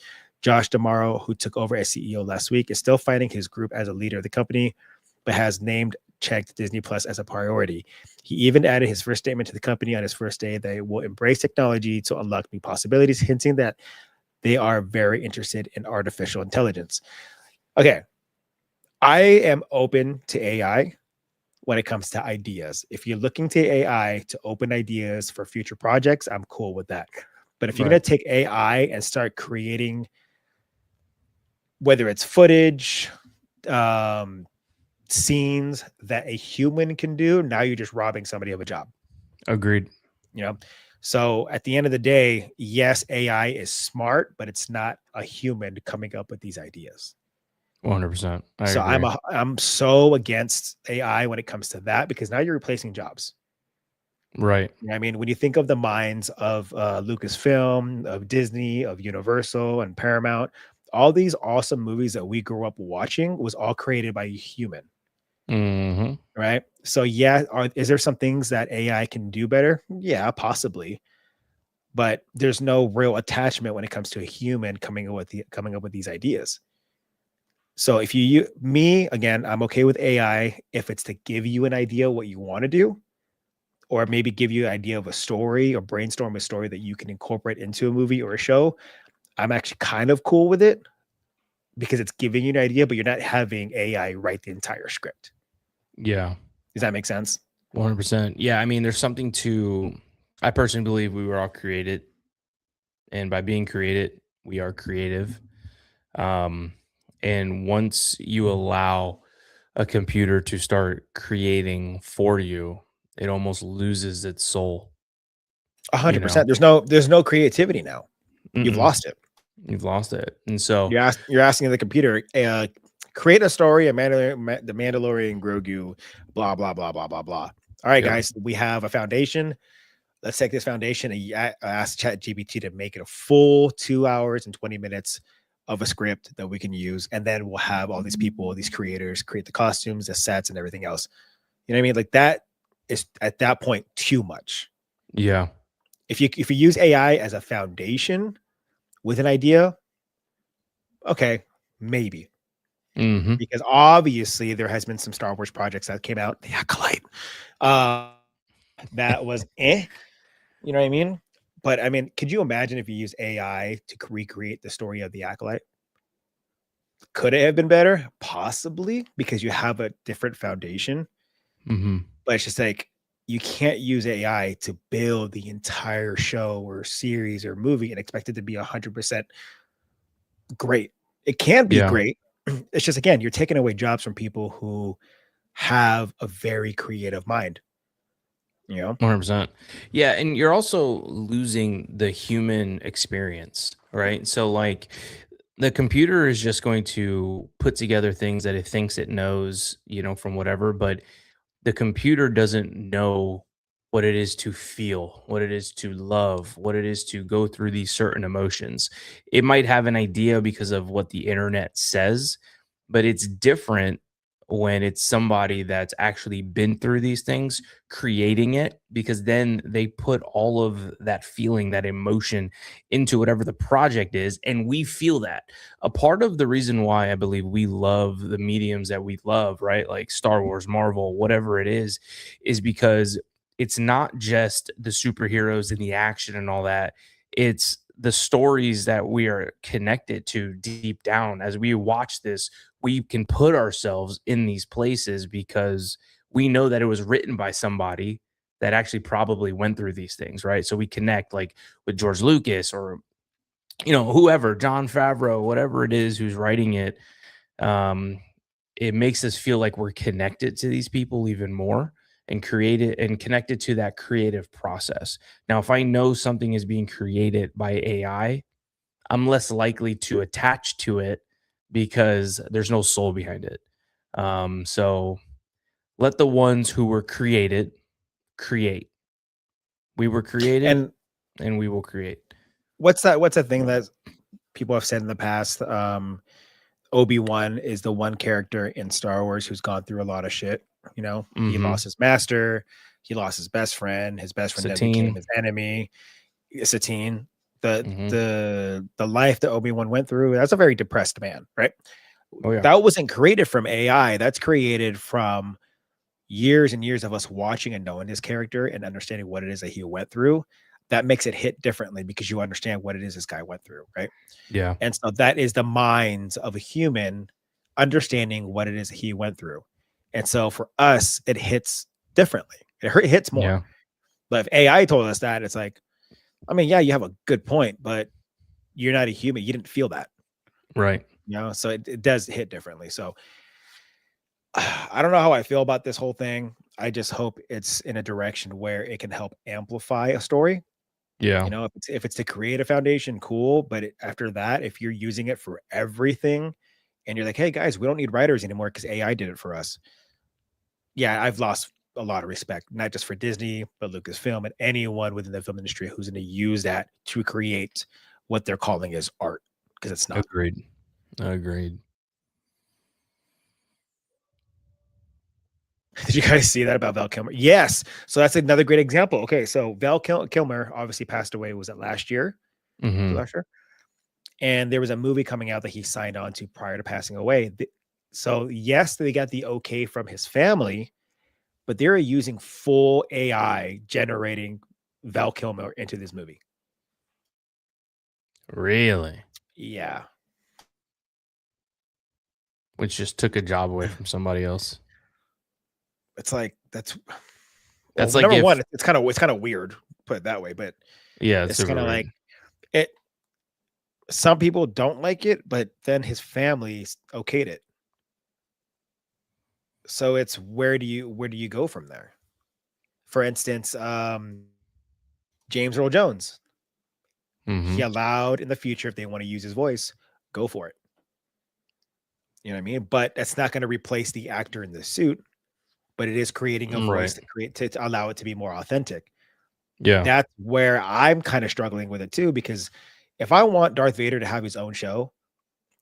Josh D'Amaro, who took over as CEO last week, is still finding his group as a leader of the company, but has checked Disney Plus as a priority. He even added his first statement to the company on his first day that it will embrace technology to unlock new possibilities, hinting that they are very interested in artificial intelligence. Okay. I am open to AI when it comes to ideas. If you're looking to AI to open ideas for future projects, I'm cool with that. But if you're going to take AI and start creating, whether it's footage, scenes that a human can do, now you're just robbing somebody of a job. Agreed. So at the end of the day, yes, AI is smart, but it's not a human coming up with these ideas. 100%. So I'm so against AI when it comes to that, because now you're replacing jobs. Right. I mean, when you think of the minds of Lucasfilm, of Disney, of Universal, and Paramount, all these awesome movies that we grew up watching was all created by a human, Mhm. right? So yeah, is there some things that AI can do better? Yeah, possibly, but there's no real attachment when it comes to a human coming up with these ideas. So if me again, I'm okay with AI if it's to give you an idea what you want to do, or maybe give you an idea of a story or brainstorm a story that you can incorporate into a movie or a show. I'm actually kind of cool with it because it's giving you an idea, but you're not having AI write the entire script. Yeah. Does that make sense? 100%. Yeah, I mean, there's something to I personally believe we were all created, and by being created, we are creative. Um, and once you allow a computer to start creating for you, it almost loses its soul, you know? 100%. There's no creativity now. You've Mm-mm. lost it. You've lost it. And so, You're asking the computer, create a story, the Mandalorian Grogu, blah blah blah blah blah blah. All right, yep. guys, we have a foundation. Let's take this foundation and ask ChatGPT to make it a full 2 hours and 20 minutes of a script that we can use. And then we'll have all these people, these creators create the costumes, the sets, and everything else. You know what I mean? Like that is at that point too much. Yeah. If you use AI as a foundation with an idea, okay, maybe. Mhm. Because obviously there has been some Star Wars projects that came out, the Acolyte, uh, that was you know what I mean? But I mean, could you imagine if you use AI to recreate the story of the Acolyte? Could it have been better? Possibly, because you have a different foundation. Mhm. But it's just like you can't use AI to build the entire show or series or movie and expect it to be 100% great. It can be Yeah. great. It's just again, you're taking away jobs from people who have a very creative mind, you know? 100%. Yeah, and you're also losing the human experience, right? So, like, the computer is just going to put together things that it thinks it knows, from whatever, but the computer doesn't know what it is to feel, what it is to love, what it is to go through these certain emotions. It might have an idea because of what the internet says, but it's different when it's somebody that's actually been through these things creating it, because then they put all of that feeling, that emotion into whatever the project is, and we feel that. A part of the reason why I believe we love the mediums that we love, right? Like Star Wars, Marvel, whatever it is because it's not just the superheroes and the action and all that. It's the stories that we are connected to deep down. As we watch this, we can put ourselves in these places because we know that it was written by somebody that actually probably went through these things, right? So we connect like with George Lucas or whoever, John Favreau, whatever it is who's writing it. Um, it makes us feel like we're connected to these people even more and created and connected to that creative process. Now, if I know something is being created by AI, I'm less likely to attach to it because there's no soul behind it. So let the ones who were created create. We were created And and we will create. what's that thing that people have said in the past? Obi-Wan is the one character in Star Wars who's gone through a lot of shit. You know, he Mm-hmm. lost his master, he lost his best friend. His best friend then became Satine. his enemy. Satine. The Mm-hmm. the life that Obi-Wan went through, that's a very depressed man, right? Oh yeah. That wasn't created from AI. That's created from years and years of us watching and knowing his character and understanding what it is that he went through. That makes it hit differently because you understand what it is this guy went through, right? Yeah. And so that is the minds of a human understanding what it is he went through. And so for us, it hits differently. It hits more. Yeah. But if AI told us that, it's like, I mean, yeah, you have a good point, but you're not a human. You didn't feel that, Right. so it does hit differently. So I don't know how I feel about this whole thing. I just hope it's in a direction where it can help amplify a story. Yeah. If it's to create a foundation, cool. But after that, if you're using it for everything, and you're like, hey guys, we don't need writers anymore because AI did it for us. Yeah, I've lost a lot of respect, not just for Disney, but Lucasfilm and anyone within the film industry who's going to use that to create what they're calling as art, because it's not. Agreed. Agreed. Did you guys see that about Val Kilmer? Yes. So that's another great example. Okay, so Val Kilmer obviously passed away. Was it last year? Last year? And there was a movie coming out that he signed on to prior to passing away. So yes, they got the okay from his family, but they're using full AI generating Val Kilmer into this movie. Really? Yeah. Which just took a job away from somebody else. It's like that's like number one. It's kind of weird, put it that way, but yeah, it's kind of like it. Some people don't like it, but then his family okayed it. So it's where do you go from there? For instance, James Earl Jones. He allowed in the future, if they want to use his voice, go for it. You know what I mean? But that's not going to replace the actor in the suit, but it is creating a voice to allow it to be more authentic. Yeah. That's where I'm kind of struggling with it too, because if I want Darth Vader to have his own show,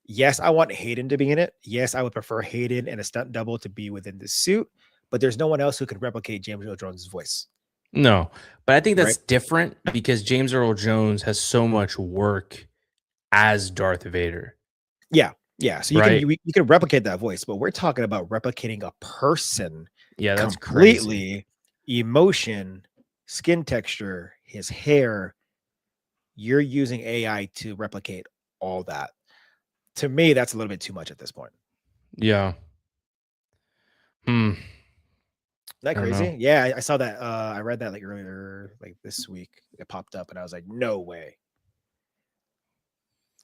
yes, I want Hayden to be in it. Yes, I would prefer Hayden and a stunt double to be within the suit, but there's no one else who can replicate James Earl Jones' voice. No, but I think that's different because James Earl Jones has so much work as Darth Vader. Yeah. Yeah. So you can replicate that voice, but we're talking about replicating a person. Yeah, that's completely crazy. Emotion, skin texture, his hair. You're using AI to replicate all that. To me, that's a little bit too much at this point. Yeah. Isn't that crazy? Yeah, I saw that. I read that like earlier, like this week. It popped up, and I was like, "No way!"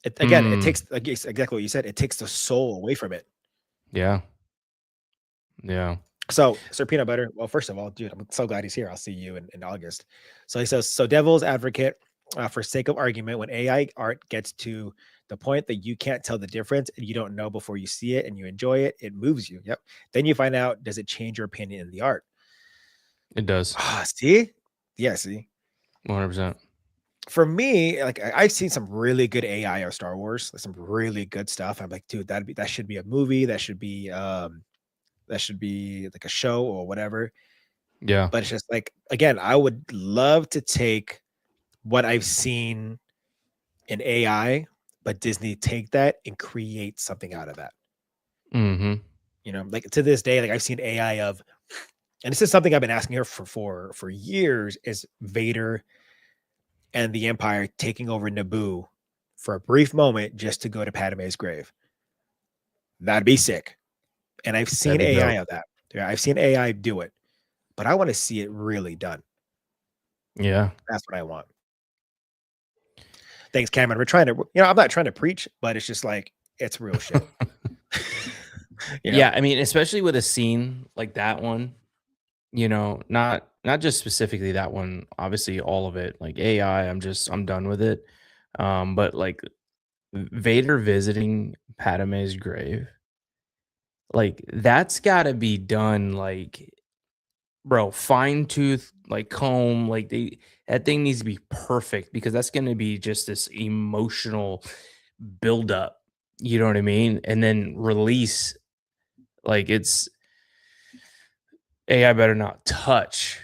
It takes exactly what you said. It takes the soul away from it. Yeah. Yeah. So, Sir Peanut Butter. Well, first of all, dude, I'm so glad he's here. I'll see you in August. So he says, "So devil's advocate, for sake of argument, when AI art gets to the point that you can't tell the difference and you don't know before you see it and you enjoy it, it moves you. Yep. Then you find out, does it change your opinion in the art? It does. See? Yeah, see? 100%. For me, like I've seen some really good AI of Star Wars, some really good stuff. I'm like, dude, that should be a movie. That should be like a show or whatever. Yeah. But it's just like, again, I would love to take what I've seen in AI, but Disney take that and create something out of that. You know, like to this day, like I've seen AI of, and this is something I've been asking her for years, is Vader and the Empire taking over Naboo for a brief moment just to go to Padme's grave. That'd be sick. And I've seen AI of that. Yeah, I've seen AI do it, but I want to see it really done. Yeah. That's what I want. Thanks, Cameron. We're trying to, I'm not trying to preach, but it's just like, it's real shit. Yeah. I mean, especially with a scene like that one, not just specifically that one, obviously all of it, like AI, I'm done with it. But like Vader visiting Padme's grave, like that's gotta be done like, bro, fine tooth, like comb, like that thing needs to be perfect because that's gonna be just this emotional buildup, you know what I mean? And then release, like it's AI better not touch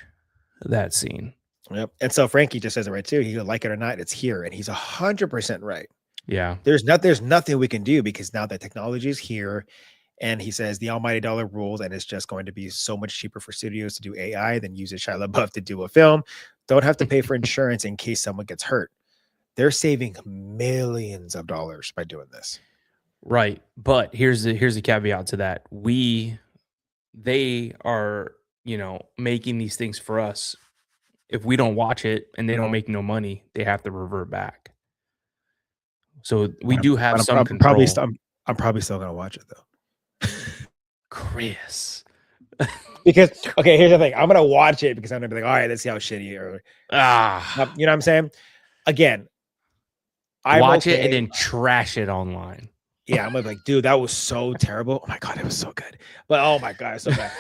that scene. Yep. And so Frankie just says it right too. He like it or not, it's here, and he's 100% right. Yeah. There's nothing we can do because now the technology is here. And he says the almighty dollar rules, and it's just going to be so much cheaper for studios to do AI than use a Shia LaBeouf to do a film. Don't have to pay for insurance in case someone gets hurt. They're saving millions of dollars by doing this. Right. But here's the caveat to that. They are, making these things for us. If we don't watch it and they don't make no money, they have to revert back. So we do have some control. I'm probably still gonna watch it though. Chris. Because okay, here's the thing. I'm gonna watch it because I'm gonna be like, all right, let's see how shitty or you know what I'm saying? Again, watch it and then trash it online. Yeah, I'm gonna be like, dude, that was so terrible. Oh my god, it was so good. But oh my god, it's so bad.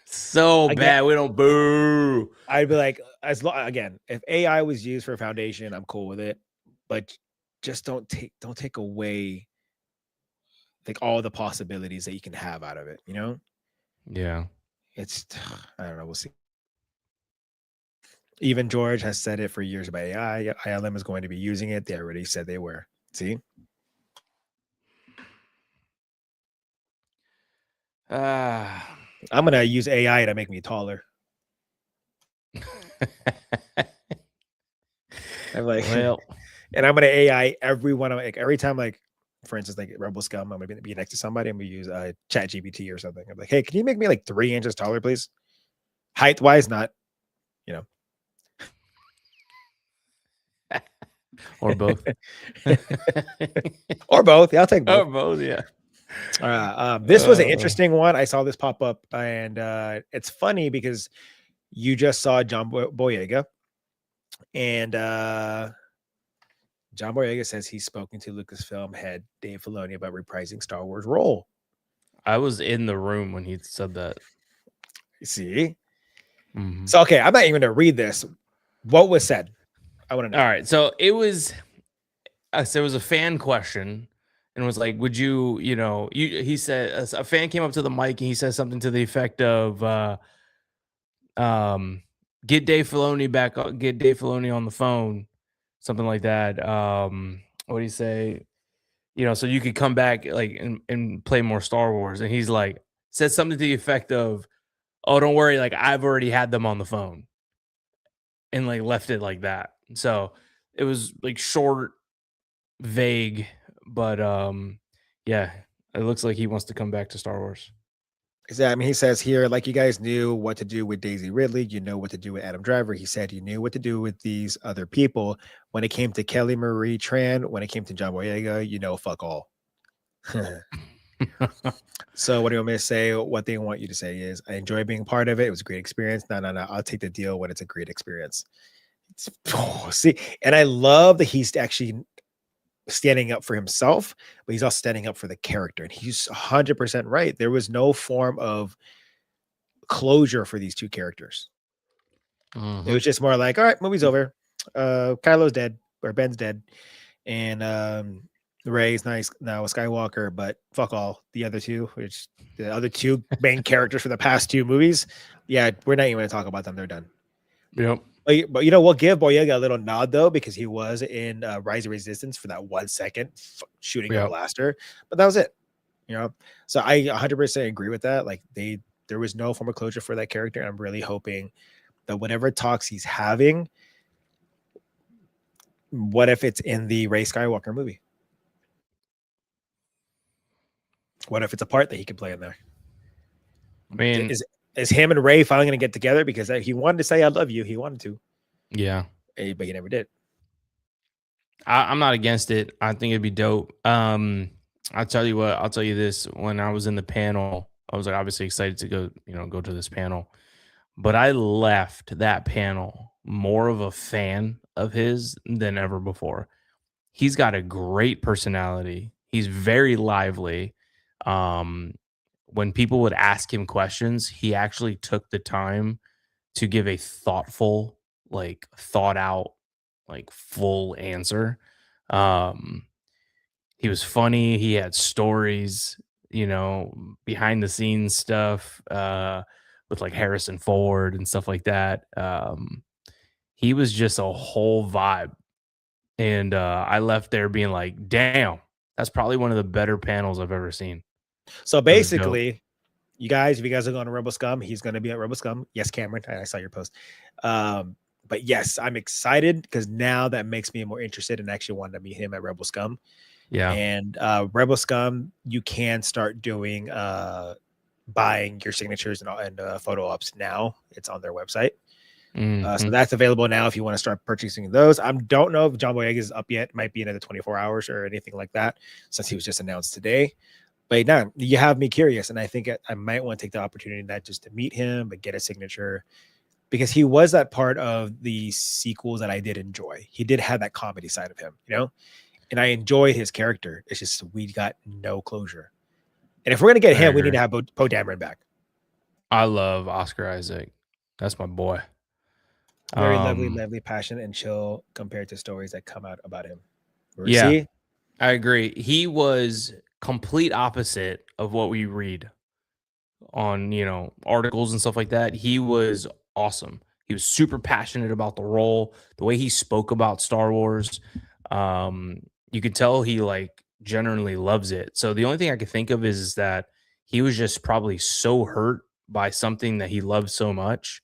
So Again, bad. We don't boo. I'd be like, as long again, if AI was used for foundation, I'm cool with it. But just don't take away like all the possibilities that you can have out of it, you know? Yeah. It's I don't know, we'll see. Even George has said it for years about AI. ILM is going to be using it. They already said they were. See? Ah. I'm gonna use AI to make me taller. I'm like, Well, and I'm gonna AI everyone. Like every time, like for instance, like Rebel Scum, I'm gonna be next to somebody. I'm gonna use Chat GPT or something. I'm like, hey, can you make me like 3 inches taller, please? Height wise, not, you know, or both. or both. Yeah, I'll take Or both. both, yeah. This was an interesting one. I saw this pop up, and it's funny because you just saw John Boyega, and John Boyega says he's spoken to Lucasfilm head Dave Filoni about reprising Star Wars role. I was in the room when he said that. You see? Mhm. So, okay, I'm not even going to read this. What was said? I want to know. All right. So it was there was a fan question and was like, would you, he said a fan came up to the mic and he said something to the effect of um get Dave Filoni back get Dave Filoni on the phone, something like that. What do you say? So you could come back like and play more Star Wars. And he's like, said something to the effect of, "Oh, don't worry, like I've already had them on the phone," and like left it like that. So it was like short, vague, but yeah, it looks like he wants to come back to Star Wars. I mean, he says here, like you guys knew what to do with Daisy Ridley, you know what to do with Adam Driver. He said you knew what to do with these other people. When it came to Kelly Marie Tran, when it came to John Boyega, fuck all. So what do you want me to say? What they want you to say is, I enjoy being part of it. It was a great experience. No, no, no. I'll take the deal when it's a great experience. See, and I love that he's actually standing up for himself, but he's also standing up for the character. And he's 100% right. There was no form of closure for these two characters. It Mhm. was just more like, all right, movie's over. Kylo's dead, or Ben's dead, and Rey's nice now a Skywalker, but fuck all the other two, which the other two main characters for the past two movies. Yeah, we're not even going to talk about them. They're done. Yep. But we'll give Boyega a little nod though, because he was in Rise of Resistance for that 1 second shooting a Yep. blaster, but that was it. So I 100% agree with that. Like there was no form of closure for that character. And I'm really hoping that whatever talks he's having, what if it's in the Rey Skywalker movie? What if it's a part that he could play in there? I mean, Is him and Rey finally going to get together? Because he wanted to say "I love you." He wanted to, yeah. but he never did. I'm not against it. I think it'd be dope. I'll tell you what, I'll tell you this. When I was in the panel, I was like obviously excited to go to this panel. But I left that panel more of a fan of his than ever before. He's got a great personality. He's very lively. Um, when people would ask him questions, he actually took the time to give a thoughtful, like thought out, like full answer. Um, he was funny. He had stories, behind the scenes stuff with like Harrison Ford and stuff like that. He was just a whole vibe. And I left there being like, damn, that's probably one of the better panels I've ever seen. So It was dope. basically, if you guys are going to Rebel Scum, he's going to be at Rebel Scum. Yes, Cameron, I saw your post. But yes, I'm excited because now that makes me more interested and actually wanting to meet him at Rebel Scum. Yeah. And Rebel Scum, you can start doing buying your signatures and photo ops now. It's on their website. So Mhm. that's available now if you want to start purchasing those. I don't know if John Boyega is up yet. It might be another 24 hours or anything like that, since he was just announced today. But now you have me curious, and I think I might want to take the opportunity not just to meet him, but get a signature, because he was that part of the sequels that I did enjoy. He did have that comedy side of him, and I enjoyed his character. It's just we got no closure. And if we're gonna get I him, we need agree. to have Poe Dameron back. I love Oscar Isaac. That's my boy. Very lovely, passionate, and chill compared to stories that come out about him. Yeah, See? I agree. He was complete opposite of what we read on, articles and stuff like that. He was awesome. He was super passionate about the role, the way he spoke about Star Wars. You could tell he like genuinely loves it. So the only thing I could think of is that he was just probably so hurt by something that he loved so much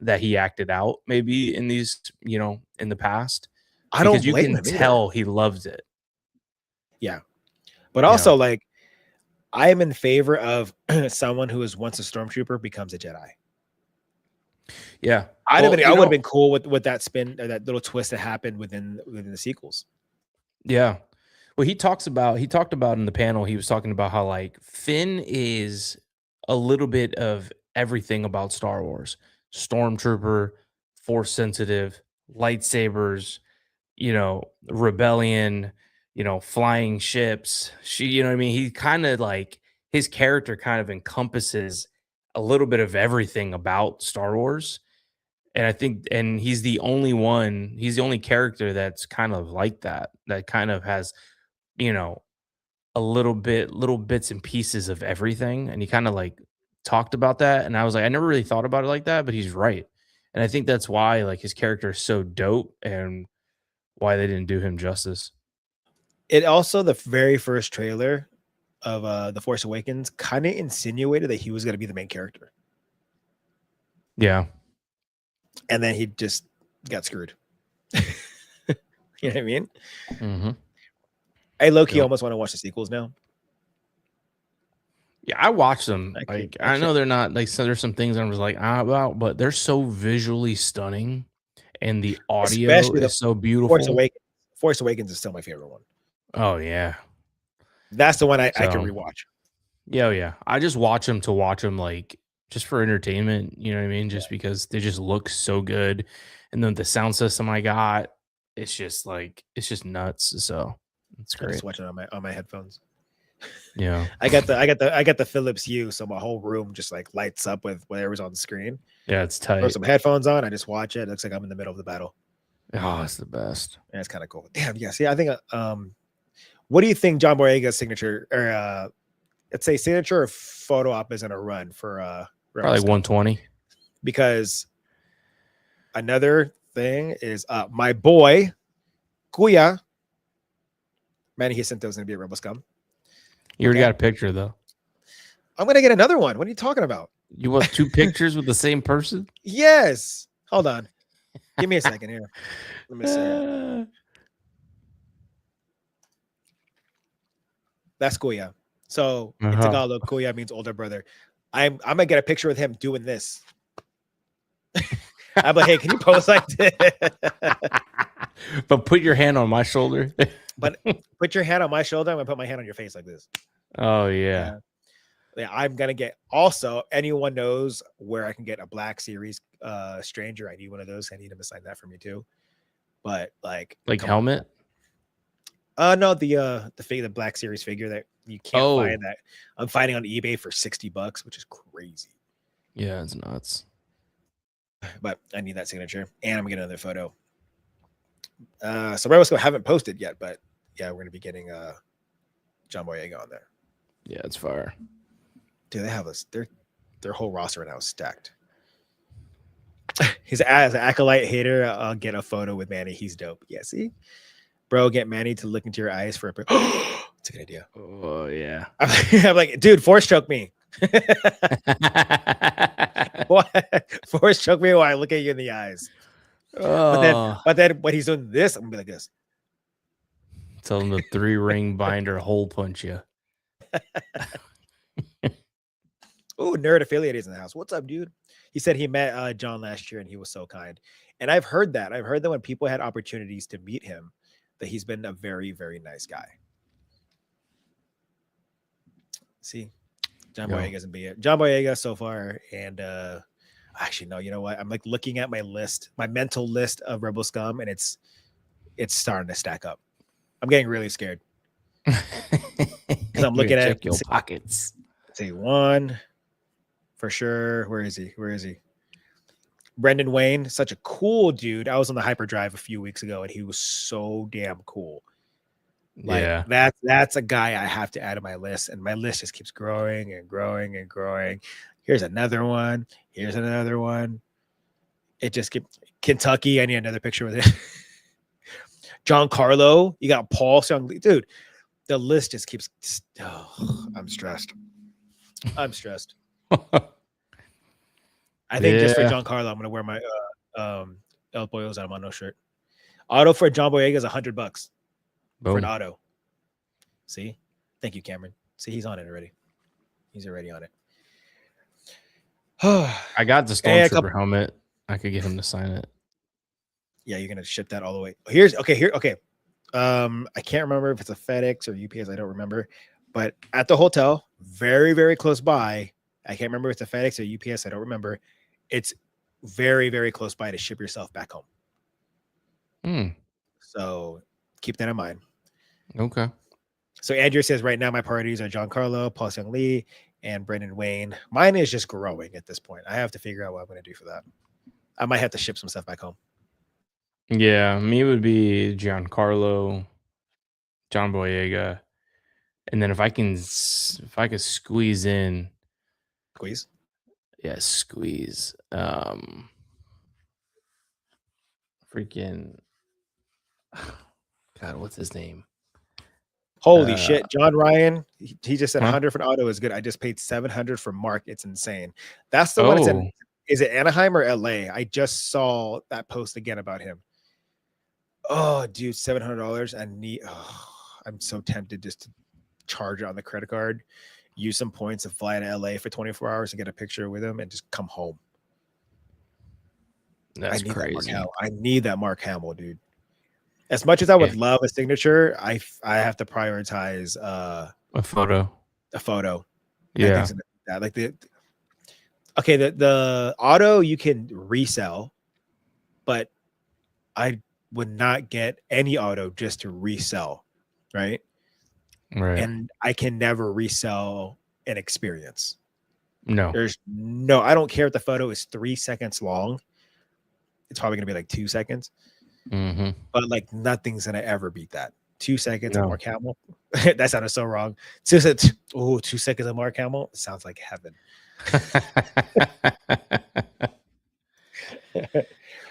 that he acted out maybe in these, in the past I don't because you blame can him either. tell he loves it. Yeah. But also, like, I am in favor of someone who is once a stormtrooper becomes a Jedi. Yeah. I would have been cool with that spin or that little twist that happened within the sequels. Yeah. Well, he talked about in the panel, he was talking about how like Finn is a little bit of everything about Star Wars. Stormtrooper, force sensitive, lightsabers, rebellion, flying ships. You know what I mean? He kind of like his character kind of encompasses a little bit of everything about Star Wars. And I think he's the only character that's kind of like that kind of has, you know, little bits and pieces of everything. And he kind of like talked about that. And I was like, I never really thought about it like that, but he's right. And I think that's why like his character is so dope and why they didn't do him justice. It also, the very first trailer of The Force Awakens kind of insinuated that he was going to be the main character. Yeah. And then he just got screwed. You know what I mean? Mm-hmm. I low-key almost want to watch the sequels now. Yeah, I watched them. I know they're not like, so there's some things I was like, about, but they're so visually stunning and the audio is so beautiful. Force Awakens is still my favorite one. Oh yeah. That's the one I can rewatch. Yeah, yeah. I just watch them to watch them like just for entertainment, you know what I mean? Just because they just look so good. And then the sound system I got, it's just nuts. So it's great. I just watch it on my headphones. Yeah. I got the Philips Hue, so my whole room just like lights up with whatever's on the screen. Yeah, it's tight. Throw some headphones on, I just watch it. It looks like I'm in the middle of the battle. Oh, it's the best. Yeah, it's kind of cool. Damn, yeah. See, I think what do you think John Boyega's signature or let's say signature or photo op is gonna run for probably 120? Because another thing is my boy Kuya Manny Jacinto is gonna be a Rebel Scum. You already got a picture though. I'm gonna get another one. What are you talking about? You want 2 pictures with the same person? Yes. Hold on. Give me a second here. Let me see. That's Kuya. So in Tagalog, Kuya means older brother. I'm gonna get a picture with him doing this. I'm like, hey, can you pose like this? But put your hand on my shoulder. But put your hand on my shoulder. I'm gonna put my hand on your face like this. Oh yeah. Yeah, I'm gonna get. Also, anyone knows where I can get a Black Series Stranger? I need one of those. I need him to sign that for me too. But like helmet. No, the Black Series figure that you can't find, that I'm finding on eBay for $60, which is crazy. Yeah, it's nuts. But I need that signature, and I'm gonna get another photo. So Rebel Scum haven't posted yet, but yeah, we're gonna be getting John Boyega on there. Yeah, it's fire. Dude, they have their whole roster right now is stacked. He's as an acolyte hater. I'll get a photo with Manny. He's dope. Yeah, see, bro, get Manny to look into your eyes for a bit. It's a good idea. Oh yeah. I'm like, dude, force choke me. What? Force choke me while I look at you in the eyes. But then when he's doing this, I'm gonna be like this. Tell him the 3-ring binder hole punch you. Oh, Nerd Affiliate is in the house. What's up, dude? He said he met John last year and he was so kind. And I've heard that. I've heard that when people had opportunities to meet him, that he's been a very, very nice guy. See, John Boyega doesn't be it. John Boyega so far. And actually, no, you know what? I'm like looking at my list, my mental list of Rebel Scum, and it's starting to stack up. I'm getting really scared. Because I'm looking at your pockets. Say 1, for sure. Where is he? Where is he? Brendan Wayne, such a cool dude. I was on the hyperdrive a few weeks ago, and he was so damn cool. Like that's a guy I have to add to my list, and my list just keeps growing and growing and growing. Here's another one. Here's another one. It just keeps Kentucky. I need another picture with it. John Carlo. You got Paul Young, dude. The list just keeps. Oh, I'm stressed. I'm stressed. I think just for John Carlo, I'm gonna wear my El Pollo's Armando shirt. Auto for John Boyega is $100 for an auto. See, thank you, Cameron. See, he's on it already. He's already on it. I got the Stormtrooper helmet. I could get him to sign it. Yeah, you're gonna ship that all the way. Here. Okay. I can't remember if it's a FedEx or UPS. I don't remember, but at the hotel, very, very close by. I can't remember if it's a FedEx or UPS. I don't remember. It's very, very close by to ship yourself back home. So keep that in mind. Okay. So Andrew says right now my priorities are John Carlo, Paul Young Lee, and Brendan Wayne. Mine is just growing at this point. I have to figure out what I'm going to do for that. I might have to ship some stuff back home. Yeah, me would be Giancarlo, John Boyega, and then if I could squeeze in, squeeze. Freaking, God, what's his name? Holy shit, John Ryan. He just said 100 for an auto is good. I just paid 700 for Mark. It's insane. That's the one. It's in, is it Anaheim or LA? I just saw that post again about him. Oh, dude, $700. I'm so tempted just to charge it on the credit card, use some points and fly to LA for 24 hours and get a picture with him and just come home. That's crazy. I need that Mark Hamill, dude. As much as I would love a signature, I have to prioritize a photo. Yeah. Like the auto you can resell, but I would not get any auto just to resell, right? Right. And I can never resell an experience. No. I don't care if the photo is 3 seconds long. It's probably gonna be like 2 seconds. But like nothing's gonna ever beat that. 2 seconds of Mark Hamill. That sounded so wrong. 2 seconds of Mark Hamill. It sounds like heaven.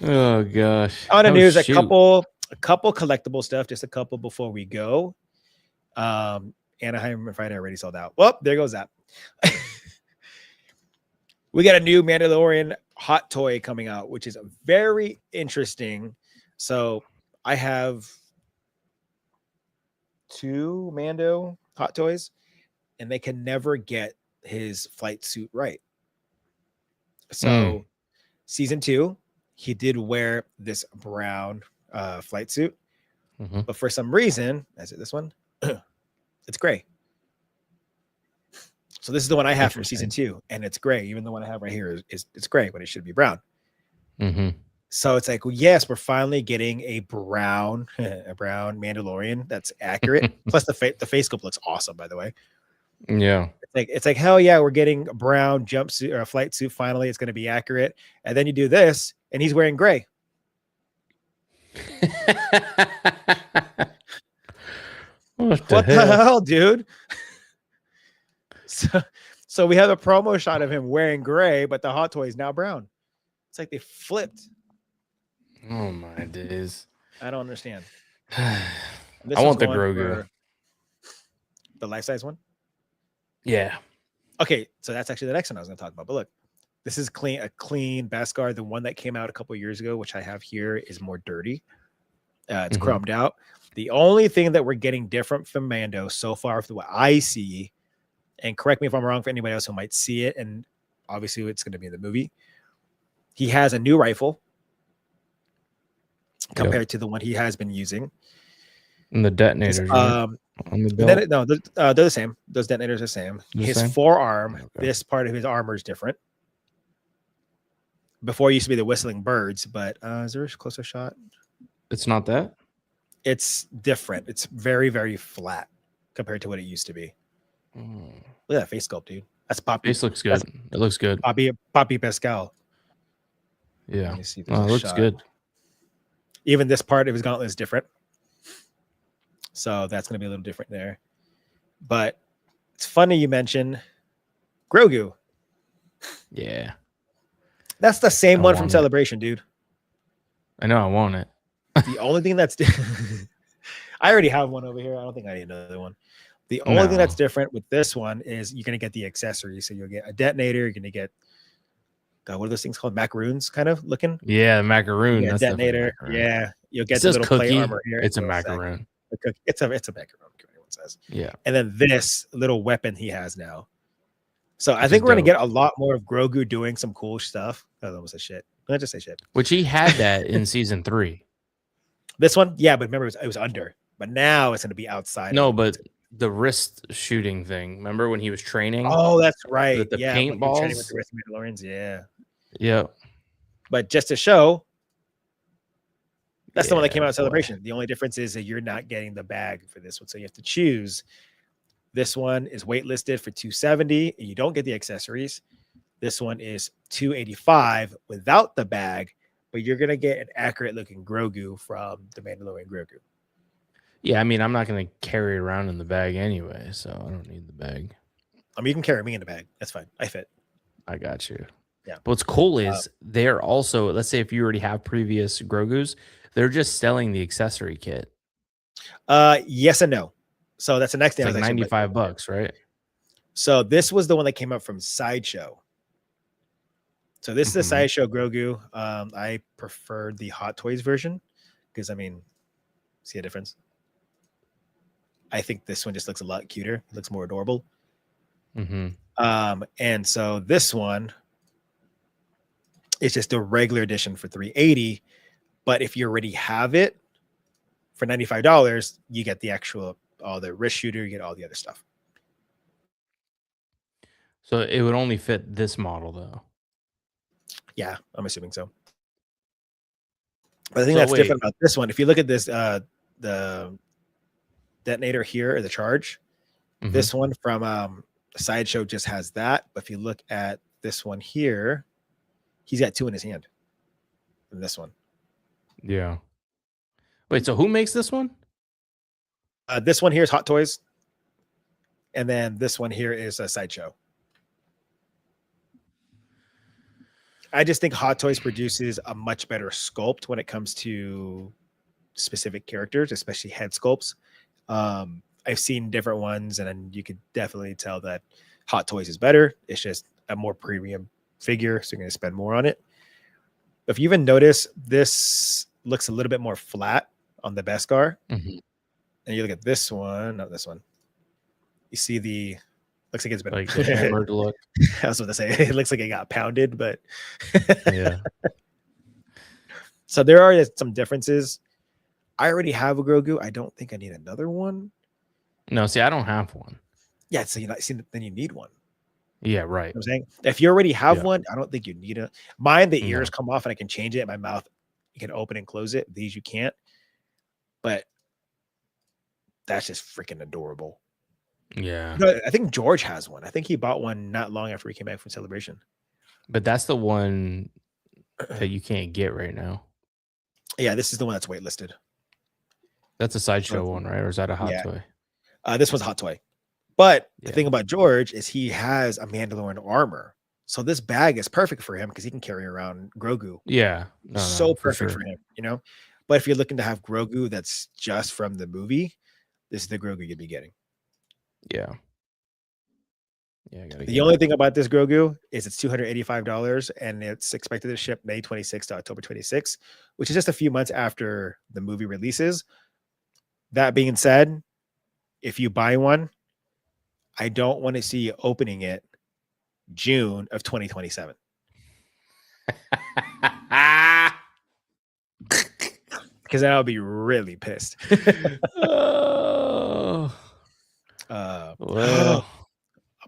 Oh gosh. On the news, a couple collectible stuff, just a couple before we go. Anaheim Friday already sold out. Well, there goes that. We got a new Mandalorian hot toy coming out, which is very interesting. So I have 2 Mando hot toys, and they can never get his flight suit right. So season 2, he did wear this brown flight suit, but for some reason, is it this one? It's gray. So this is the one I have from season 2, and it's gray. Even the one I have right here is it's gray, but it should be brown. So it's like, well, yes, we're finally getting a brown Mandalorian that's accurate. Plus the face sculpt looks awesome, by the way. Yeah. It's like hell yeah, we're getting a brown jumpsuit or a flight suit. Finally, it's going to be accurate. And then you do this, and he's wearing gray. What the hell, dude? So we have a promo shot of him wearing gray, but the hot toy is now brown. It's like they flipped. Oh my days. I don't understand. I want the Grogu. The life-size one? Yeah. Okay, so that's actually the next one I was going to talk about. But look, this is a clean Beskar. The one that came out a couple years ago, which I have here, is more dirty. It's chromed out. The only thing that we're getting different from Mando so far, from what I see, and correct me if I'm wrong for anybody else who might see it, and obviously it's going to be in the movie, he has a new rifle compared to the one he has been using. And the detonators, they're the same. Those detonators are the same. His forearm, this part of his armor is different. Before it used to be the whistling birds, but is there a closer shot? It's not that? It's different. It's very, very flat compared to what it used to be. Look at that face sculpt, dude. That's Poppy. Face looks That's good. It looks good. Poppy Pascal. Yeah. Let me see if there's Well, a it looks shot. good. Even this part of his gauntlet is different. So that's going to be a little different there. But it's funny you mention Grogu. Yeah. That's the same I one from want it. Celebration, dude. I know I want it. The only thing that's I already have one over here. I don't think I need another one. The only thing No. that's different with this one is you're going to get the accessories. So you'll get a detonator. You're going to get, God, what are those things called? Macaroons kind of looking? Yeah, macaroon. Yeah, That's definitely a detonator. macaroon. Yeah. You'll It get the says little plate cookie. armor here. It's a Little sack. macaroon. It's a macaroon, everyone says. Yeah. And then this little weapon he has now. So I Which think is we're going to dope. get a lot more of Grogu doing some cool stuff. I almost said shit. I just say shit. Which he had that in season 3. This one, yeah, but remember it was under. But now it's going to be outside. No, but the wrist shooting thing. Remember when he was training? Oh, that's right. With the Yeah, when you're training with paintballs? the rest of Mandalorians. Yeah. Yeah. But just to show, that's the one that came out Yeah, of Celebration. The only difference is that you're not getting the bag for this one. So you have to choose. This one is waitlisted for $270, and you don't get the accessories. This one is $285 without the bag, but you're going to get an accurate looking Grogu from the Mandalorian Grogu. Yeah, I mean, I'm not going to carry it around in the bag anyway, so I don't need the bag. I mean, you can carry me in the bag. That's fine. I fit. I got you. Yeah. But what's cool is they're also, let's say if you already have previous Grogus, they're just selling the accessory kit. Yes and no. So that's the next thing. It's like $95, right? So this was the one that came up from Sideshow. So this is the Sideshow Grogu. I preferred the Hot Toys version because, I mean, see a difference? I think this one just looks a lot cuter. It looks more adorable. And so this one is just a regular edition for $380. But if you already have it for $95, you get the actual, all the wrist shooter, you get all the other stuff. So it would only fit this model, though. Yeah, I'm assuming so. But the thing that's different about this one, if you look at this, the detonator here, or the charge, this one from Sideshow just has that. But if you look at this one here, he's got 2 in his hand. And this one. Yeah. Wait, so who makes this one? This one here is Hot Toys. And then this one here is a Sideshow. I just think Hot Toys produces a much better sculpt when it comes to specific characters, especially head sculpts. I've seen different ones, and then you could definitely tell that Hot Toys is better. It's just a more premium figure, so you're going to spend more on it. If you even notice, this looks a little bit more flat on the Beskar. And you look at this one, not this one. You see the, looks like it's been like the hammered look. I was going to say, it looks like it got pounded, but yeah. So there are some differences. I already have a Grogu. I don't think I need another one. No, see, I don't have one. Yeah, so then you need one. Yeah, right. You know what I'm saying, if you already have one, I don't think you need it. Mine, the ears come off and I can change it. My mouth, you can open and close it. These you can't. But that's just freaking adorable. Yeah. I think George has one. I think he bought one not long after he came back from Celebration. But that's the one that you can't get right now. Yeah, this is the one that's waitlisted. That's a Sideshow one, right? Or is that a Hot Toy? This one's a Hot Toy. But the thing about George is he has a Mandalorian armor. So this bag is perfect for him because he can carry around Grogu. Yeah. So perfect for him, you know? But if you're looking to have Grogu that's just from the movie, this is the Grogu you'd be getting. Yeah. Yeah. The only thing about this Grogu is it's $285 and it's expected to ship May 26th to October 26th, which is just a few months after the movie releases. That being said, if you buy one, I don't want to see you opening it June of 2027. Because then I'll be really pissed. Well,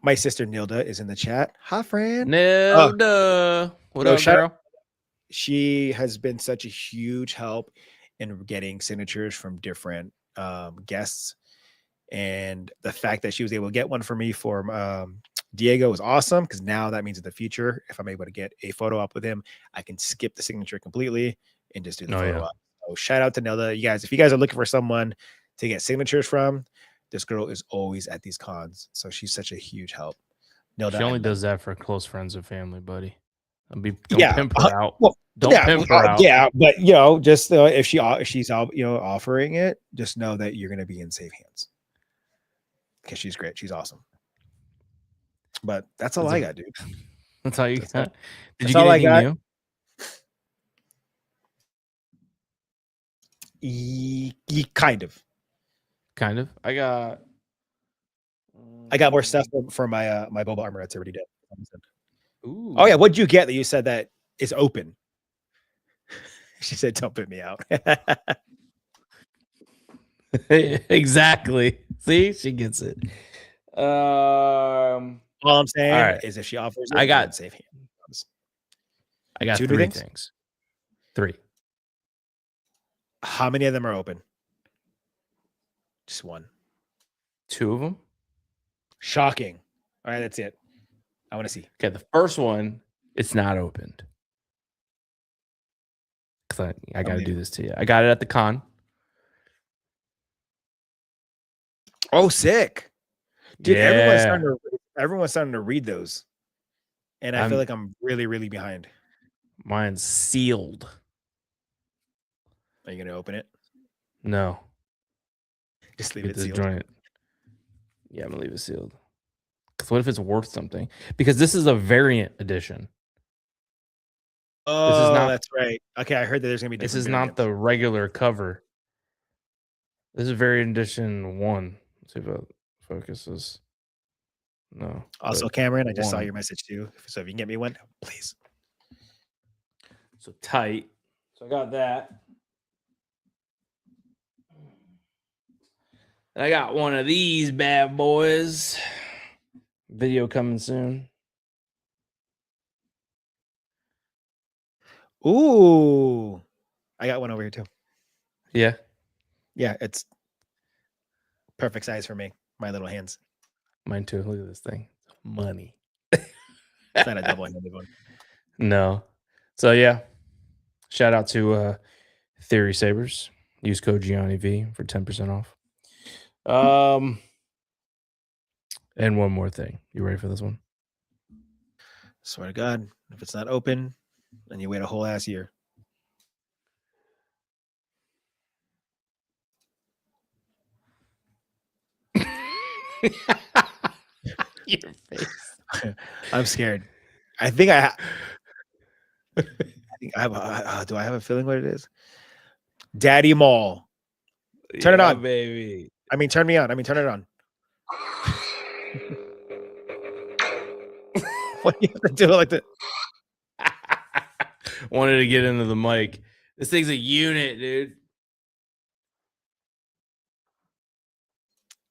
my sister Nilda is in the chat. Hi, friend. Nilda. What up, girl? She has been such a huge help in getting signatures from different guests. And the fact that she was able to get one for me for Diego is awesome because now that means in the future, if I'm able to get a photo op with him, I can skip the signature completely and just do the photo op. So shout out to Nelda. You guys, if you guys are looking for someone to get signatures from, this girl is always at these cons. So she's such a huge help. Nelda, she only does that for close friends and family, buddy. Don't yeah, pimp her out. Well, don't pimp her out. Yeah, but just if she's offering it, just know that you're gonna be in safe hands. Because she's great. She's awesome. But that's all I got, dude. That's all you got. Did you get anything new? Kind of. I got more stuff for my my Boba armor. That's already dead. Ooh. Oh yeah, what'd you get that you said that is open? She said, "Don't put me out." Exactly. See, she gets it. All I'm saying is, if she offers it, I got safe hands. I got 3 things. 3. How many of them are open? Just 1. 2 of them. Shocking. All right, that's it. I want to see. Okay, the first one, it's not opened. Because I got to do this to you. I got it at the con. Oh, sick. Dude, yeah. Everyone's starting to read those. And I feel like I'm really, really behind. Mine's sealed. Are you going to open it? No. Just leave it sealed. Joint. Yeah, I'm going to leave it sealed. Because what if it's worth something? Because this is a variant edition. Oh, this is not, that's right. Okay, I heard that there's going to be different This is variants. not the regular cover. This is variant edition 1. Let's see if it focuses. No. Also, Cameron, I just saw your message too. So if you can get me one, please. So tight. So I got that. And I got one of these bad boys. Video coming soon. Ooh. I got one over here too. Yeah. Yeah, it's perfect size for me. My little hands. Mine too. Look at this thing. Money. It's not a double-handed one. No. So yeah. Shout out to Theory Sabers. Use code GianniV for 10% off. And one more thing. You ready for this one? Swear to God, if it's not open, then you wait a whole ass year. Your face. I'm scared. I think I have. Do I have a feeling what it is? Daddy Mall. Turn it on, baby. I mean, turn me on. I mean, turn it on. What do you have to do it like that? Wanted to get into the mic. This thing's a unit, dude.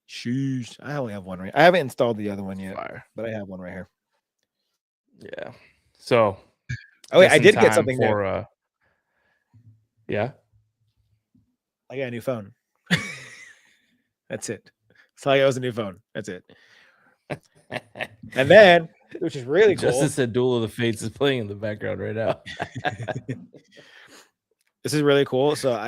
Sheesh. I only have one right. I haven't installed the other one yet, but I have one right here. Yeah. So. Oh wait, I did get something for. Yeah. I got a new phone. That's it. So I got was a new phone. That's it. And then, which is really cool. Justice said Duel of the Fates is playing in the background right now. This is really cool. So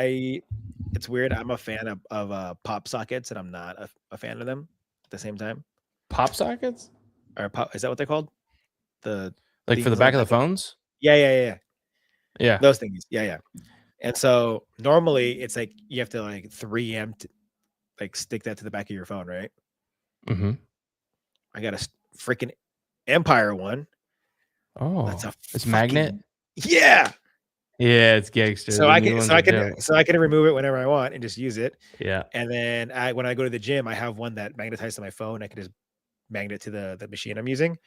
it's weird. I'm a fan of pop sockets, and I'm not a fan of them at the same time. Pop sockets? Or pop? Is that what they're called? The like for the back of the phones? Yeah. Yeah. Those things. Yeah. And so normally it's like you have to like 3M to like stick that to the back of your phone, right? Mm-hmm. I got a freaking Empire one. Oh, it's magnet. Yeah. Yeah, it's gangster. So I can remove it whenever I want and just use it. Yeah. And then when I go to the gym, I have one that magnetizes to my phone. I can just magnet it to the machine I'm using.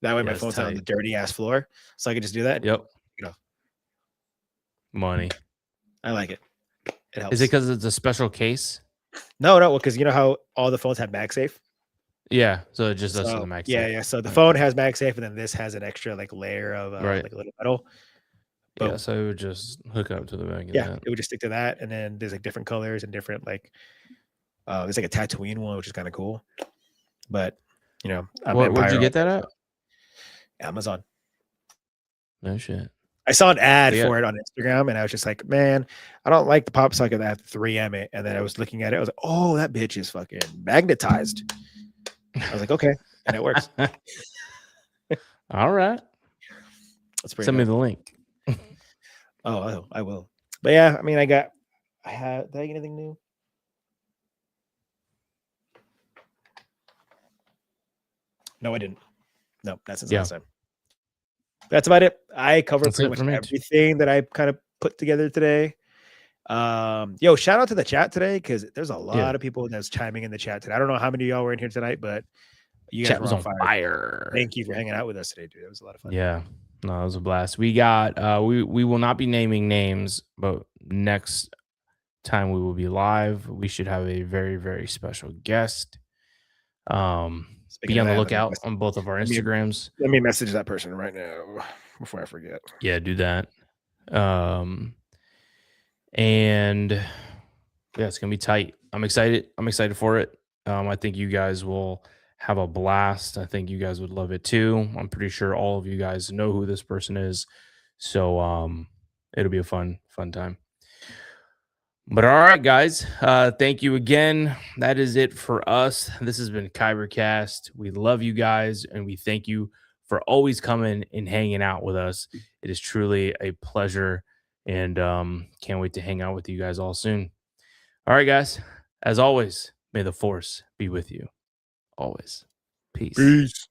That way my phone's not on the dirty ass floor. So I can just do that. Yep. Money. I like it. It helps. Is it because it's a special case? No, because you know how all the phones have MagSafe? Yeah, so it just does the MagSafe. Yeah. So the phone has MagSafe, and then this has an extra like layer of like a little metal. But, yeah, so it would just hook up to the magnet. Yeah, it would just stick to that, and then there's like different colors and different like there's like a Tatooine one, which is kind of cool. But You know, I'm Where'd you Empire all get that day, at? so Amazon. No shit. I saw an ad Yeah. for it on Instagram, and I was just like, man, I don't like the pop socket that 3M it. And then I was looking at it, I was like, oh, that bitch is fucking magnetized. I was like, okay, and it works. All right. That's pretty Send me dope. the link. Oh, I will. But yeah, I mean, did I get anything new? No, I didn't. No, that's since last time. That's about it. I covered That's pretty much everything that I kind of put together today. Yo, shout out to the chat today, because there's a lot of people that's chiming in the chat today. I don't know how many of y'all were in here tonight, but you guys Chat were was on on fire. fire. Thank you for hanging out with us today, dude. It was a lot of fun. Yeah. No, it was a blast. We got we will not be naming names, but next time we will be live, we should have a very, very special guest. Be on the lookout on both of our Instagrams. Let me message that person right now before I forget. Yeah, do that. And yeah, it's gonna be tight. I'm excited. I'm excited for it. I think you guys will have a blast. I think you guys would love it too. I'm pretty sure all of you guys know who this person is. So it'll be a fun time. But all right, guys. Thank you again. That is it for us. This has been Kybercast. We love you guys, and we thank you for always coming and hanging out with us. It is truly a pleasure, and can't wait to hang out with you guys all soon. All right, guys. As always, may the force be with you. Always. Peace.